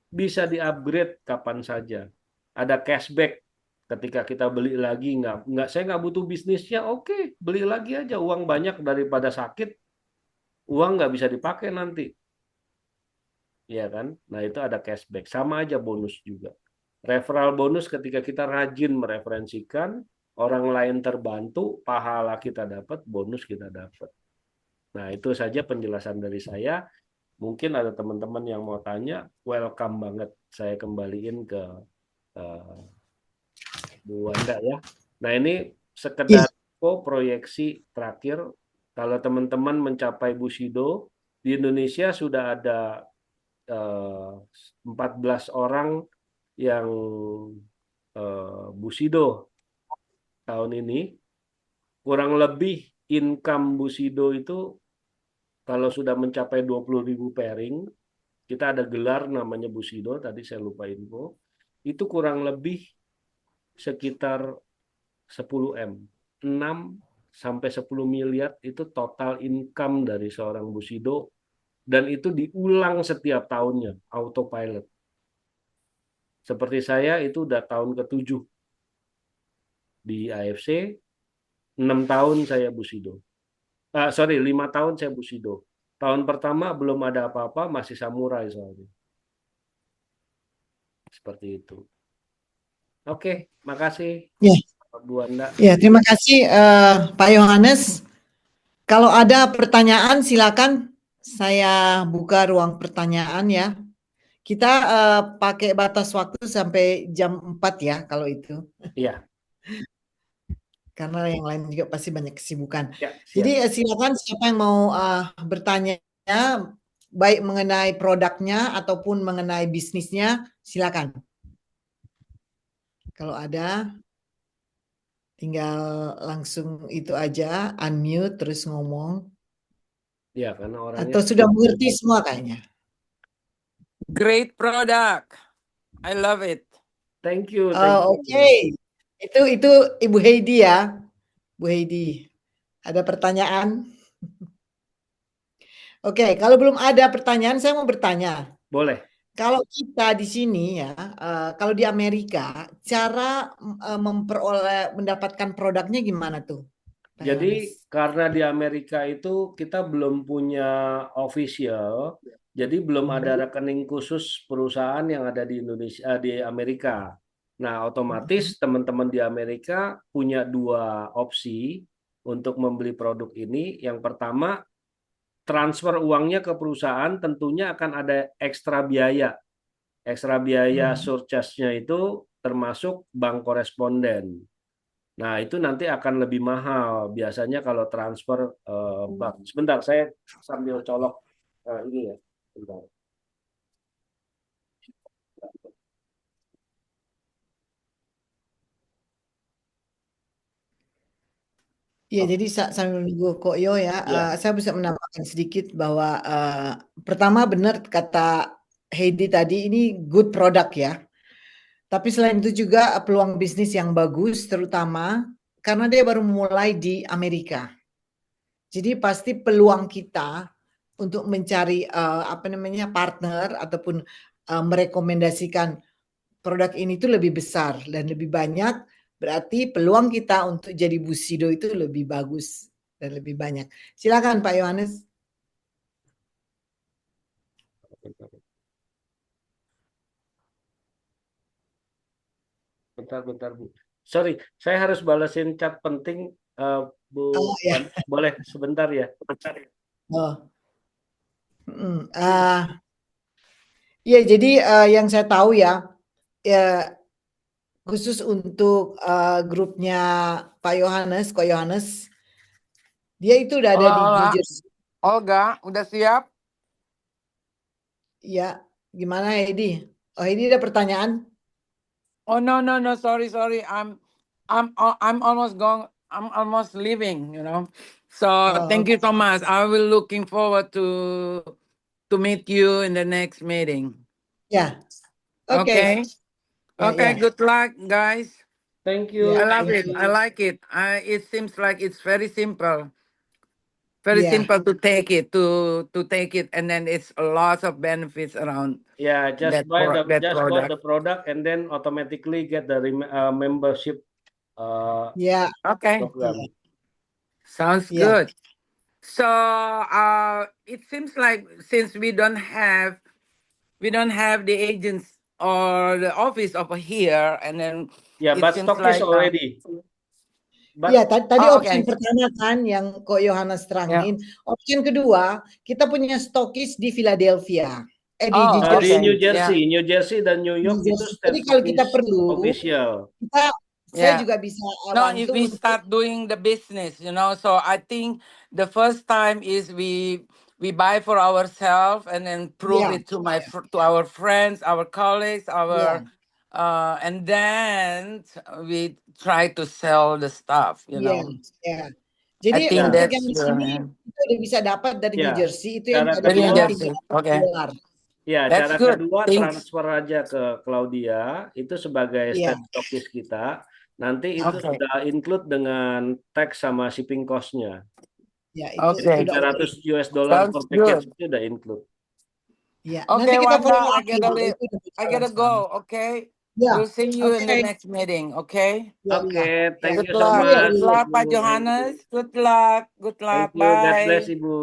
Speaker 2: Bisa di-upgrade kapan saja. Ada cashback ketika kita beli lagi, nggak saya nggak butuh bisnisnya, oke, beli lagi aja, uang banyak daripada sakit, uang nggak bisa dipakai nanti, ya kan? Nah itu ada cashback, sama aja bonus juga. Referral bonus ketika kita rajin mereferensikan, orang lain terbantu, pahala kita dapat, bonus kita dapat. Nah itu saja penjelasan dari saya. Mungkin ada teman-teman yang mau tanya, welcome banget. Saya kembaliin ke eh, Bu Wanda ya. Nah ini
Speaker 1: Iya.
Speaker 2: sekedar proyeksi terakhir. Kalau teman-teman mencapai Bushido, di Indonesia sudah ada 14 orang yang Bushido tahun ini. Kurang lebih income Bushido itu kalau sudah mencapai 20.000 pairing, kita ada gelar namanya Bushido, tadi saya lupa info, itu kurang lebih sekitar 10 M. 6 sampai 10 miliar itu total income dari seorang Bushido dan itu diulang setiap tahunnya, autopilot. Seperti saya itu udah tahun ke-7 di AFC, 6 tahun saya Bushido. Sorry, 5 tahun saya Bushido. Tahun pertama belum ada apa-apa, masih samurai soalnya. Seperti itu. Oke, makasih
Speaker 1: Ya,
Speaker 2: Bu Anda.
Speaker 1: ya, terima kasih Pak Yohanes. Kalau ada pertanyaan silakan saya buka ruang pertanyaan ya. Kita pakai batas waktu sampai jam 4 ya kalau itu.
Speaker 2: Iya,
Speaker 1: Karena yang lain juga pasti banyak kesibukan.
Speaker 2: ya,
Speaker 1: Jadi
Speaker 2: siap.
Speaker 1: silakan siapa yang mau bertanya baik mengenai produknya ataupun mengenai bisnisnya, silakan. Kalau ada tinggal langsung itu aja unmute terus ngomong
Speaker 2: Ya, karena orangnya
Speaker 1: atau sudah mengerti semua kayaknya.
Speaker 3: Great product. I love it.
Speaker 2: thank you, thank
Speaker 1: Oh,
Speaker 2: you.
Speaker 1: oke. Itu Ibu Heidi ya. Bu Heidi. Ada pertanyaan? Oke, kalau belum ada pertanyaan saya mau bertanya.
Speaker 2: Boleh.
Speaker 1: Kalau kita di sini ya, kalau di Amerika, cara memperoleh mendapatkan produknya gimana tuh, Pak
Speaker 2: Jadi
Speaker 1: Yohanes?
Speaker 2: karena di Amerika itu kita belum punya official, jadi belum ada rekening khusus perusahaan yang ada di Indonesia, di Amerika. Nah, otomatis teman-teman di Amerika punya dua opsi untuk membeli produk ini. Yang pertama, transfer uangnya ke perusahaan tentunya akan ada ekstra biaya. Ekstra biaya
Speaker 1: Hmm.
Speaker 2: surcharge-nya itu termasuk bank koresponden. Nah, itu nanti akan lebih mahal biasanya kalau transfer bank. Sebentar, saya sambil colok ini ya. Sebentar.
Speaker 1: Iya,
Speaker 2: Oh,
Speaker 1: jadi sambil menunggu Koyo ya,
Speaker 2: ya,
Speaker 1: saya bisa menambahkan sedikit bahwa pertama benar kata Heidi tadi ini good product ya. Tapi selain itu juga peluang bisnis yang bagus, terutama karena dia baru mulai di Amerika. Jadi pasti peluang kita untuk mencari apa namanya partner ataupun merekomendasikan produk ini itu lebih besar dan lebih banyak. Berarti peluang kita untuk jadi Bushido itu lebih bagus dan lebih banyak. Silakan Pak Yohanes.
Speaker 2: bentar, Bu. Sorry, saya harus balasin chat penting, Bu.
Speaker 1: Oh ya,
Speaker 2: Boleh sebentar ya?
Speaker 1: oh, ya jadi yang saya tahu ya, ya khusus untuk grupnya Pak Yohanes, Ko Yohanes, dia itu udah ada
Speaker 3: Hola,
Speaker 1: di
Speaker 3: hola.
Speaker 1: New Jersey.
Speaker 3: Olga, udah siap?
Speaker 1: Ya, gimana Heidi? Oh, Heidi ada pertanyaan?
Speaker 3: Oh no, no, no. Sorry, sorry. I'm almost going. I'm almost leaving. So
Speaker 1: Oh,
Speaker 3: thank you so much. I will looking forward to meet you in the next meeting.
Speaker 1: ya, oke.
Speaker 3: Okay.
Speaker 1: Ya,
Speaker 3: Okay.
Speaker 1: ya,
Speaker 3: Good luck, guys.
Speaker 2: Thank
Speaker 1: ya,
Speaker 3: I
Speaker 2: you,
Speaker 3: love
Speaker 2: thank
Speaker 3: it.
Speaker 1: thank
Speaker 3: I
Speaker 2: you.
Speaker 3: like it. It seems like it's very simple. Very
Speaker 1: ya,
Speaker 3: simple to take it to take it, and then it's a lot of benefits around
Speaker 2: Yeah, just
Speaker 3: that
Speaker 2: buy
Speaker 3: that
Speaker 2: just bought
Speaker 3: product.
Speaker 2: the product and then automatically get the membership
Speaker 1: ya,
Speaker 3: Okay,
Speaker 2: program.
Speaker 3: sounds
Speaker 1: ya,
Speaker 3: good. So it seems like since we don't have the agents or the office over here, and then
Speaker 2: Yeah,
Speaker 3: it
Speaker 2: but
Speaker 3: seems
Speaker 2: stock is
Speaker 3: like
Speaker 2: already.
Speaker 1: ya.
Speaker 2: But
Speaker 1: Tadi
Speaker 3: oh,
Speaker 1: opsi
Speaker 3: okay,
Speaker 1: pertama kan yang kok Yohanes
Speaker 3: yeah.
Speaker 1: terangin. Opsi kedua, kita punya stokis di Philadelphia, di
Speaker 3: Oh,
Speaker 1: New
Speaker 2: di
Speaker 1: Jersey.
Speaker 3: okay,
Speaker 2: New
Speaker 3: yeah,
Speaker 2: Jersey, New Jersey dan New
Speaker 1: New
Speaker 2: York itu
Speaker 1: Jersey. Jadi
Speaker 2: state
Speaker 1: kalau
Speaker 2: stock
Speaker 1: kita
Speaker 2: is
Speaker 1: perlu,
Speaker 2: official.
Speaker 1: saya
Speaker 3: yeah.
Speaker 1: juga bisa
Speaker 3: No, if
Speaker 1: bantu
Speaker 3: we
Speaker 1: untuk
Speaker 3: start doing the business, so I think the first time is we buy for ourselves and then prove
Speaker 1: ya,
Speaker 3: it to our friends, our colleagues,
Speaker 1: ya,
Speaker 3: and then we try to sell the stuff.
Speaker 1: ya, ya.
Speaker 3: I
Speaker 1: Jadi
Speaker 3: think
Speaker 2: Ya,
Speaker 1: untuk yang
Speaker 3: that's
Speaker 1: di sini kita udah bisa dapat dari New
Speaker 2: ya.
Speaker 1: Jersey itu yang
Speaker 2: Cara
Speaker 1: tadi
Speaker 3: very
Speaker 2: kedua,
Speaker 1: bilang tinggal
Speaker 3: interesting. Okay,
Speaker 1: keluar.
Speaker 2: ya,
Speaker 3: that's
Speaker 2: cara
Speaker 3: good.
Speaker 2: kedua
Speaker 3: Thanks.
Speaker 2: transfer aja ke Claudia itu sebagai
Speaker 1: Iya,
Speaker 2: state stockist kita. Nanti itu
Speaker 3: Okay.
Speaker 2: sudah include dengan tax sama shipping cost-nya.
Speaker 1: Ya, itu
Speaker 2: Jadi
Speaker 3: Okay.
Speaker 1: udah oke.
Speaker 2: 300 US dollar per
Speaker 3: Sounds
Speaker 2: package
Speaker 3: good.
Speaker 2: itu udah include.
Speaker 1: Ya, nanti
Speaker 3: Okay,
Speaker 1: kita follow
Speaker 3: Wanda,
Speaker 1: up ya, itu udah
Speaker 3: I
Speaker 1: berjalan
Speaker 3: gotta
Speaker 1: sekarang.
Speaker 3: go. Okay.
Speaker 1: Ya,
Speaker 3: We'll see you in the
Speaker 1: oke.
Speaker 3: next meeting. Okay.
Speaker 1: Ya,
Speaker 2: Oke,
Speaker 1: ya, ya.
Speaker 2: thank
Speaker 3: Good
Speaker 2: you so
Speaker 3: luck.
Speaker 1: See you,
Speaker 2: much,
Speaker 3: Good
Speaker 1: Ibu.
Speaker 3: luck,
Speaker 2: Ibu.
Speaker 3: Pak
Speaker 2: Thank
Speaker 3: Johannes.
Speaker 2: you.
Speaker 3: Good luck. Good
Speaker 2: Thank
Speaker 3: luck.
Speaker 2: you. God bless,
Speaker 3: Bye.
Speaker 2: Ibu.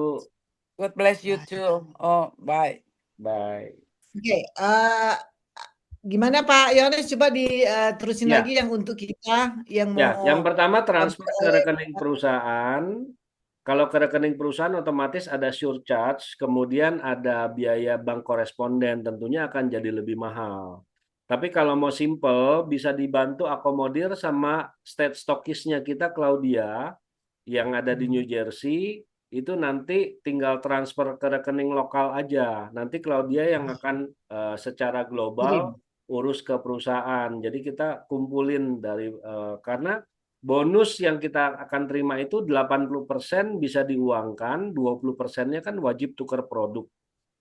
Speaker 3: God bless you
Speaker 1: Bye.
Speaker 3: too. Oh, bye.
Speaker 2: Bye.
Speaker 1: Oke, gimana Pak Yohanes, coba diterusin
Speaker 2: Ya,
Speaker 1: lagi yang untuk kita yang
Speaker 2: ya. Yang
Speaker 1: mau
Speaker 2: pertama transfer ke
Speaker 1: memperoleh.
Speaker 2: rekening perusahaan. Kalau ke rekening perusahaan otomatis ada surcharge, kemudian ada biaya bank koresponden, tentunya akan jadi lebih mahal. Tapi kalau mau simple, bisa dibantu akomodir sama state stockist-nya kita, Claudia, yang ada di New Jersey, itu nanti tinggal transfer ke rekening lokal aja. Nanti Claudia yang akan secara global
Speaker 1: Kirim.
Speaker 2: urus ke perusahaan. Jadi kita kumpulin dari karena bonus yang kita akan terima itu 80% bisa diuangkan, 20%-nya kan wajib tukar produk.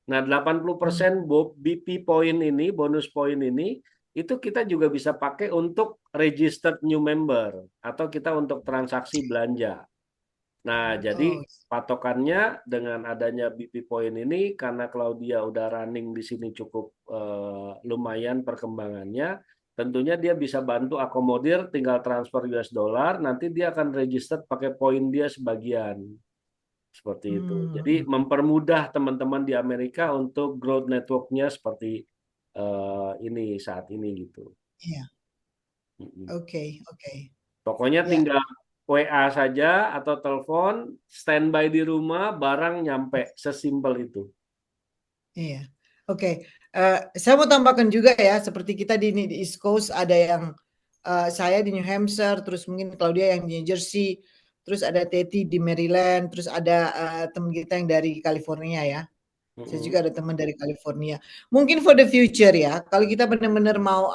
Speaker 2: Nah, 80% BP point ini, bonus point ini, itu kita juga bisa pakai untuk registered new member atau kita untuk transaksi belanja. Nah, jadi
Speaker 1: Oh,
Speaker 2: patokannya dengan adanya BP point ini, karena Claudia udah running di sini cukup lumayan perkembangannya, tentunya dia bisa bantu akomodir, tinggal transfer US dollar, nanti dia akan register pakai poin dia sebagian. Seperti itu. Jadi mempermudah teman-teman di Amerika untuk growth network-nya seperti ini saat ini gitu.
Speaker 1: iya.
Speaker 2: Mm-mm.
Speaker 1: Oke, oke.
Speaker 2: Pokoknya
Speaker 1: Ya,
Speaker 2: tinggal WA saja atau telepon, standby di rumah, barang nyampe. Sesimpel itu.
Speaker 1: iya. Oke. Saya mau tambahkan juga ya, seperti kita di East Coast ada yang saya di New Hampshire, terus mungkin Claudia yang di New Jersey, terus ada Teti di Maryland, terus ada teman kita yang dari California ya. Saya
Speaker 2: Mm-mm.
Speaker 1: juga ada teman dari California. Mungkin for the future ya, kalau kita benar-benar mau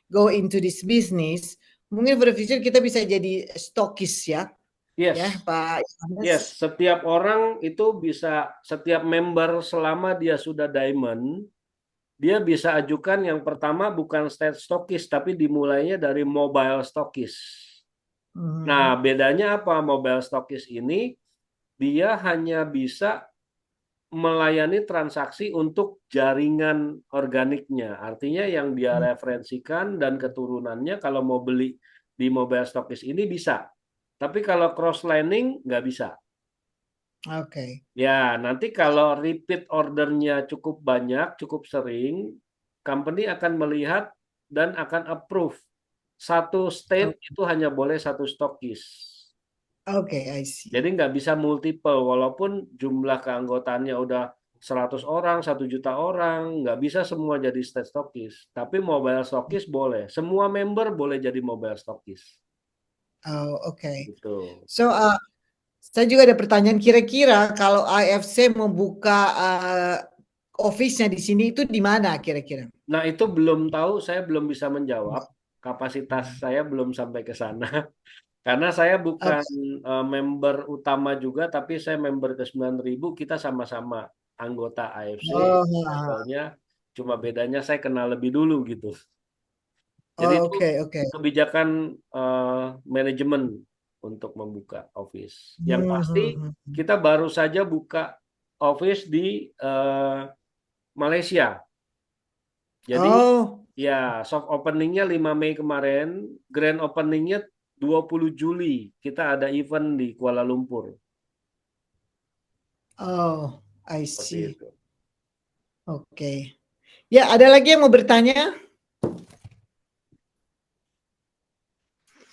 Speaker 1: go into this business, mungkin for the future kita bisa jadi stokis ya, ya
Speaker 2: Yes,
Speaker 1: Pak
Speaker 2: yes.
Speaker 1: Yohanes.
Speaker 2: Setiap orang itu bisa, setiap member selama dia sudah diamond, dia bisa ajukan yang pertama bukan state stockist, tapi dimulainya dari mobile stockist. Nah,
Speaker 1: Mhm.
Speaker 2: bedanya apa? Mobile stockist ini dia hanya bisa melayani transaksi untuk jaringan organiknya. Artinya yang dia referensikan dan keturunannya kalau mau beli di mobile stockist ini bisa. Tapi kalau cross lining nggak bisa.
Speaker 1: Oke.
Speaker 2: Ya, nanti kalau repeat ordernya cukup banyak, cukup sering, company akan melihat dan akan approve. Satu state itu hanya boleh satu stokis.
Speaker 1: Oke, I see.
Speaker 2: Jadi nggak bisa multiple, walaupun jumlah keanggotaannya udah 100 orang, 1 juta orang, nggak bisa semua jadi state stokis. Tapi mobile stokis boleh. Semua member boleh jadi mobile stokis.
Speaker 1: Oh, oke.
Speaker 2: Gitu.
Speaker 1: So, saya juga ada pertanyaan, kira-kira kalau AFC membuka office-nya di sini itu di mana kira-kira?
Speaker 2: Nah, itu belum tahu, saya belum bisa menjawab. Kapasitas saya belum sampai ke sana. Karena saya bukan
Speaker 1: Oke.
Speaker 2: member utama juga, tapi saya member ke 9.000, kita sama-sama anggota AFC.
Speaker 1: Oh,
Speaker 2: Levelnya cuma bedanya saya kenal lebih dulu gitu. Jadi
Speaker 1: oh,
Speaker 2: itu
Speaker 1: oke, oke.
Speaker 2: kebijakan manajemen untuk membuka office. Yang pasti
Speaker 1: Hmm.
Speaker 2: kita baru saja buka office di Malaysia. Jadi
Speaker 1: Oh,
Speaker 2: ya soft openingnya 5 Mei kemarin, grand openingnya 20 Juli. Kita ada event di Kuala Lumpur.
Speaker 1: oh, I
Speaker 2: Seperti
Speaker 1: see.
Speaker 2: itu.
Speaker 1: Oke. Ya, ada lagi yang mau bertanya?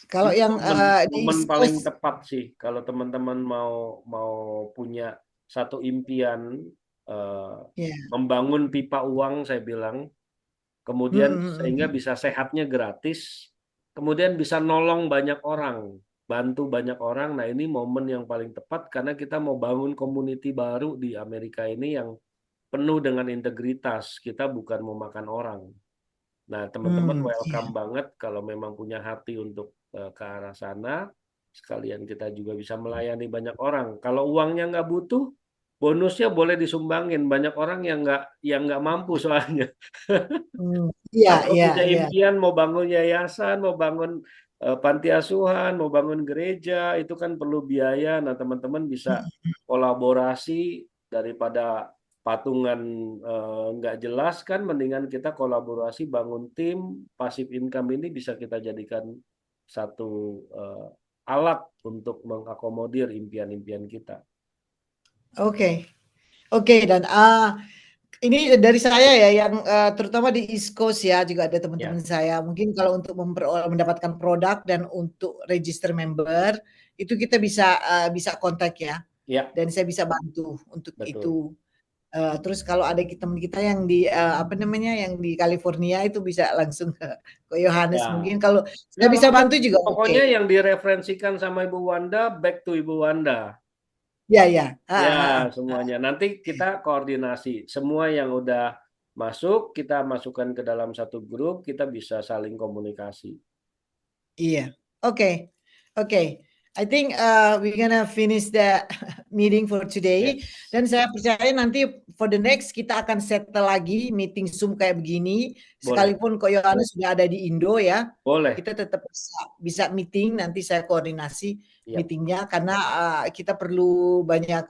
Speaker 1: Kalau
Speaker 2: Ini
Speaker 1: yang
Speaker 2: momen
Speaker 1: di
Speaker 2: momen
Speaker 1: East
Speaker 2: paling
Speaker 1: Coast,
Speaker 2: tepat sih kalau teman-teman mau mau punya satu impian eh,
Speaker 1: ya.
Speaker 2: membangun pipa uang, saya bilang, kemudian sehingga bisa sehatnya gratis, kemudian bisa nolong banyak orang, bantu banyak orang. Nah, ini momen yang paling tepat karena kita mau bangun community baru di Amerika ini yang penuh dengan integritas. Kita bukan mau makan orang. Nah, teman-teman
Speaker 1: Iya.
Speaker 2: welcome banget kalau memang punya hati untuk ke arah sana. Sekalian kita juga bisa melayani banyak orang. Kalau uangnya nggak butuh, bonusnya boleh disumbangin. Banyak orang yang nggak mampu soalnya.
Speaker 1: Iya,
Speaker 2: Atau
Speaker 1: iya,
Speaker 2: punya
Speaker 1: iya.
Speaker 2: impian mau bangun yayasan, mau bangun panti asuhan, mau bangun gereja, itu kan perlu biaya. Nah, teman-teman bisa kolaborasi daripada patungan nggak jelas kan, mendingan kita kolaborasi bangun tim, passive income ini bisa kita jadikan satu alat untuk mengakomodir impian-impian kita.
Speaker 1: Oke. Oke, dan ini dari saya ya yang terutama di East Coast ya, juga ada teman-teman
Speaker 2: Ya,
Speaker 1: saya. Mungkin kalau untuk mendapatkan produk dan untuk register member itu kita bisa kontak ya.
Speaker 2: ya,
Speaker 1: Dan saya bisa bantu untuk
Speaker 2: betul.
Speaker 1: itu. Terus kalau ada teman kita yang di apa namanya yang di California itu bisa langsung ke Yohanes
Speaker 2: Ya,
Speaker 1: mungkin kalau
Speaker 2: ya
Speaker 1: saya bisa
Speaker 2: langsung.
Speaker 1: bantu juga oke.
Speaker 2: Pokoknya yang direferensikan sama Ibu Wanda, back to Ibu Wanda.
Speaker 1: Ya ya.
Speaker 2: Ya,
Speaker 1: Ah.
Speaker 2: semuanya. Nanti kita koordinasi. Semua yang udah masuk, kita masukkan ke dalam satu grup, kita bisa saling komunikasi.
Speaker 1: Iya. Oke. Oke. I think we're gonna finish the meeting for today.
Speaker 2: Yes,
Speaker 1: Dan saya percaya nanti for the next kita akan settle lagi meeting Zoom kayak begini.
Speaker 2: boleh.
Speaker 1: Sekalipun Ko Yohanes sudah ada di Indo ya,
Speaker 2: Boleh.
Speaker 1: kita tetap bisa meeting. Nanti saya koordinasi
Speaker 2: Yap.
Speaker 1: meetingnya karena kita perlu banyak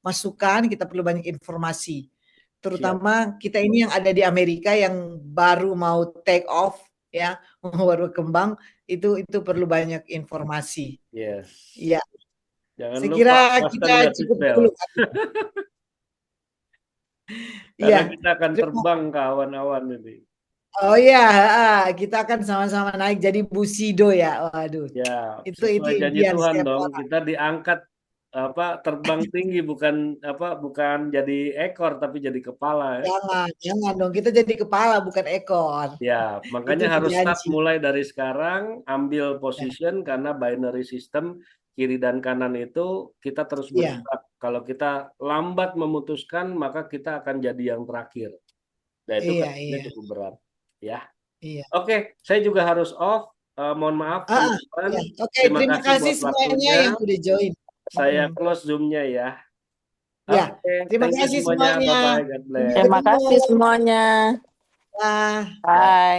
Speaker 1: masukan, kita perlu banyak informasi.
Speaker 2: Siap.
Speaker 1: Terutama kita ini yang ada di Amerika yang baru mau take off ya, baru berkembang itu perlu banyak informasi.
Speaker 2: Yes.
Speaker 1: Iya,
Speaker 2: Jangan
Speaker 1: saya kira
Speaker 2: lupa fasten
Speaker 1: kita
Speaker 2: your
Speaker 1: cukup dulu.
Speaker 2: seatbelt. Karena
Speaker 1: Iya,
Speaker 2: kita akan
Speaker 1: terima
Speaker 2: terbang ke awan-awan ini.
Speaker 1: oh iya, kita akan sama-sama naik jadi Busido ya. Waduh,
Speaker 2: Ya,
Speaker 1: itu
Speaker 2: sesuai janji
Speaker 1: impian
Speaker 2: Tuhan
Speaker 1: setiap
Speaker 2: dong.
Speaker 1: orang.
Speaker 2: Kita diangkat terbang tinggi, bukan jadi ekor tapi jadi kepala ya.
Speaker 1: Jangan, jangan dong, kita jadi kepala bukan ekor.
Speaker 2: Ya,
Speaker 1: Itu
Speaker 2: makanya harus start
Speaker 1: berjanji.
Speaker 2: mulai dari sekarang, ambil
Speaker 1: Ya,
Speaker 2: position karena binary system kiri dan kanan itu kita terus
Speaker 1: iya,
Speaker 2: bergerak. Kalau kita lambat memutuskan, maka kita akan jadi yang terakhir. Nah, itu
Speaker 1: iya,
Speaker 2: kerjanya
Speaker 1: iya,
Speaker 2: cukup berat. Ya,
Speaker 1: iya.
Speaker 2: oke, saya juga harus off. Mohon maaf
Speaker 1: Iya.
Speaker 2: teman-teman.
Speaker 1: Oke,
Speaker 2: Terima
Speaker 1: terima
Speaker 2: kasih
Speaker 1: kasih
Speaker 2: buat
Speaker 1: semuanya
Speaker 2: waktunya.
Speaker 1: yang udah join.
Speaker 2: Saya close Zoom-nya ya.
Speaker 1: Ya,
Speaker 2: Oke,
Speaker 1: terima
Speaker 2: thank you
Speaker 1: kasih
Speaker 2: semuanya.
Speaker 1: semuanya.
Speaker 2: Bye-bye. God
Speaker 1: Sampai
Speaker 2: bless.
Speaker 4: Terima
Speaker 1: ketemu.
Speaker 4: kasih semuanya.
Speaker 1: Dah.
Speaker 2: Ya.
Speaker 4: Bye.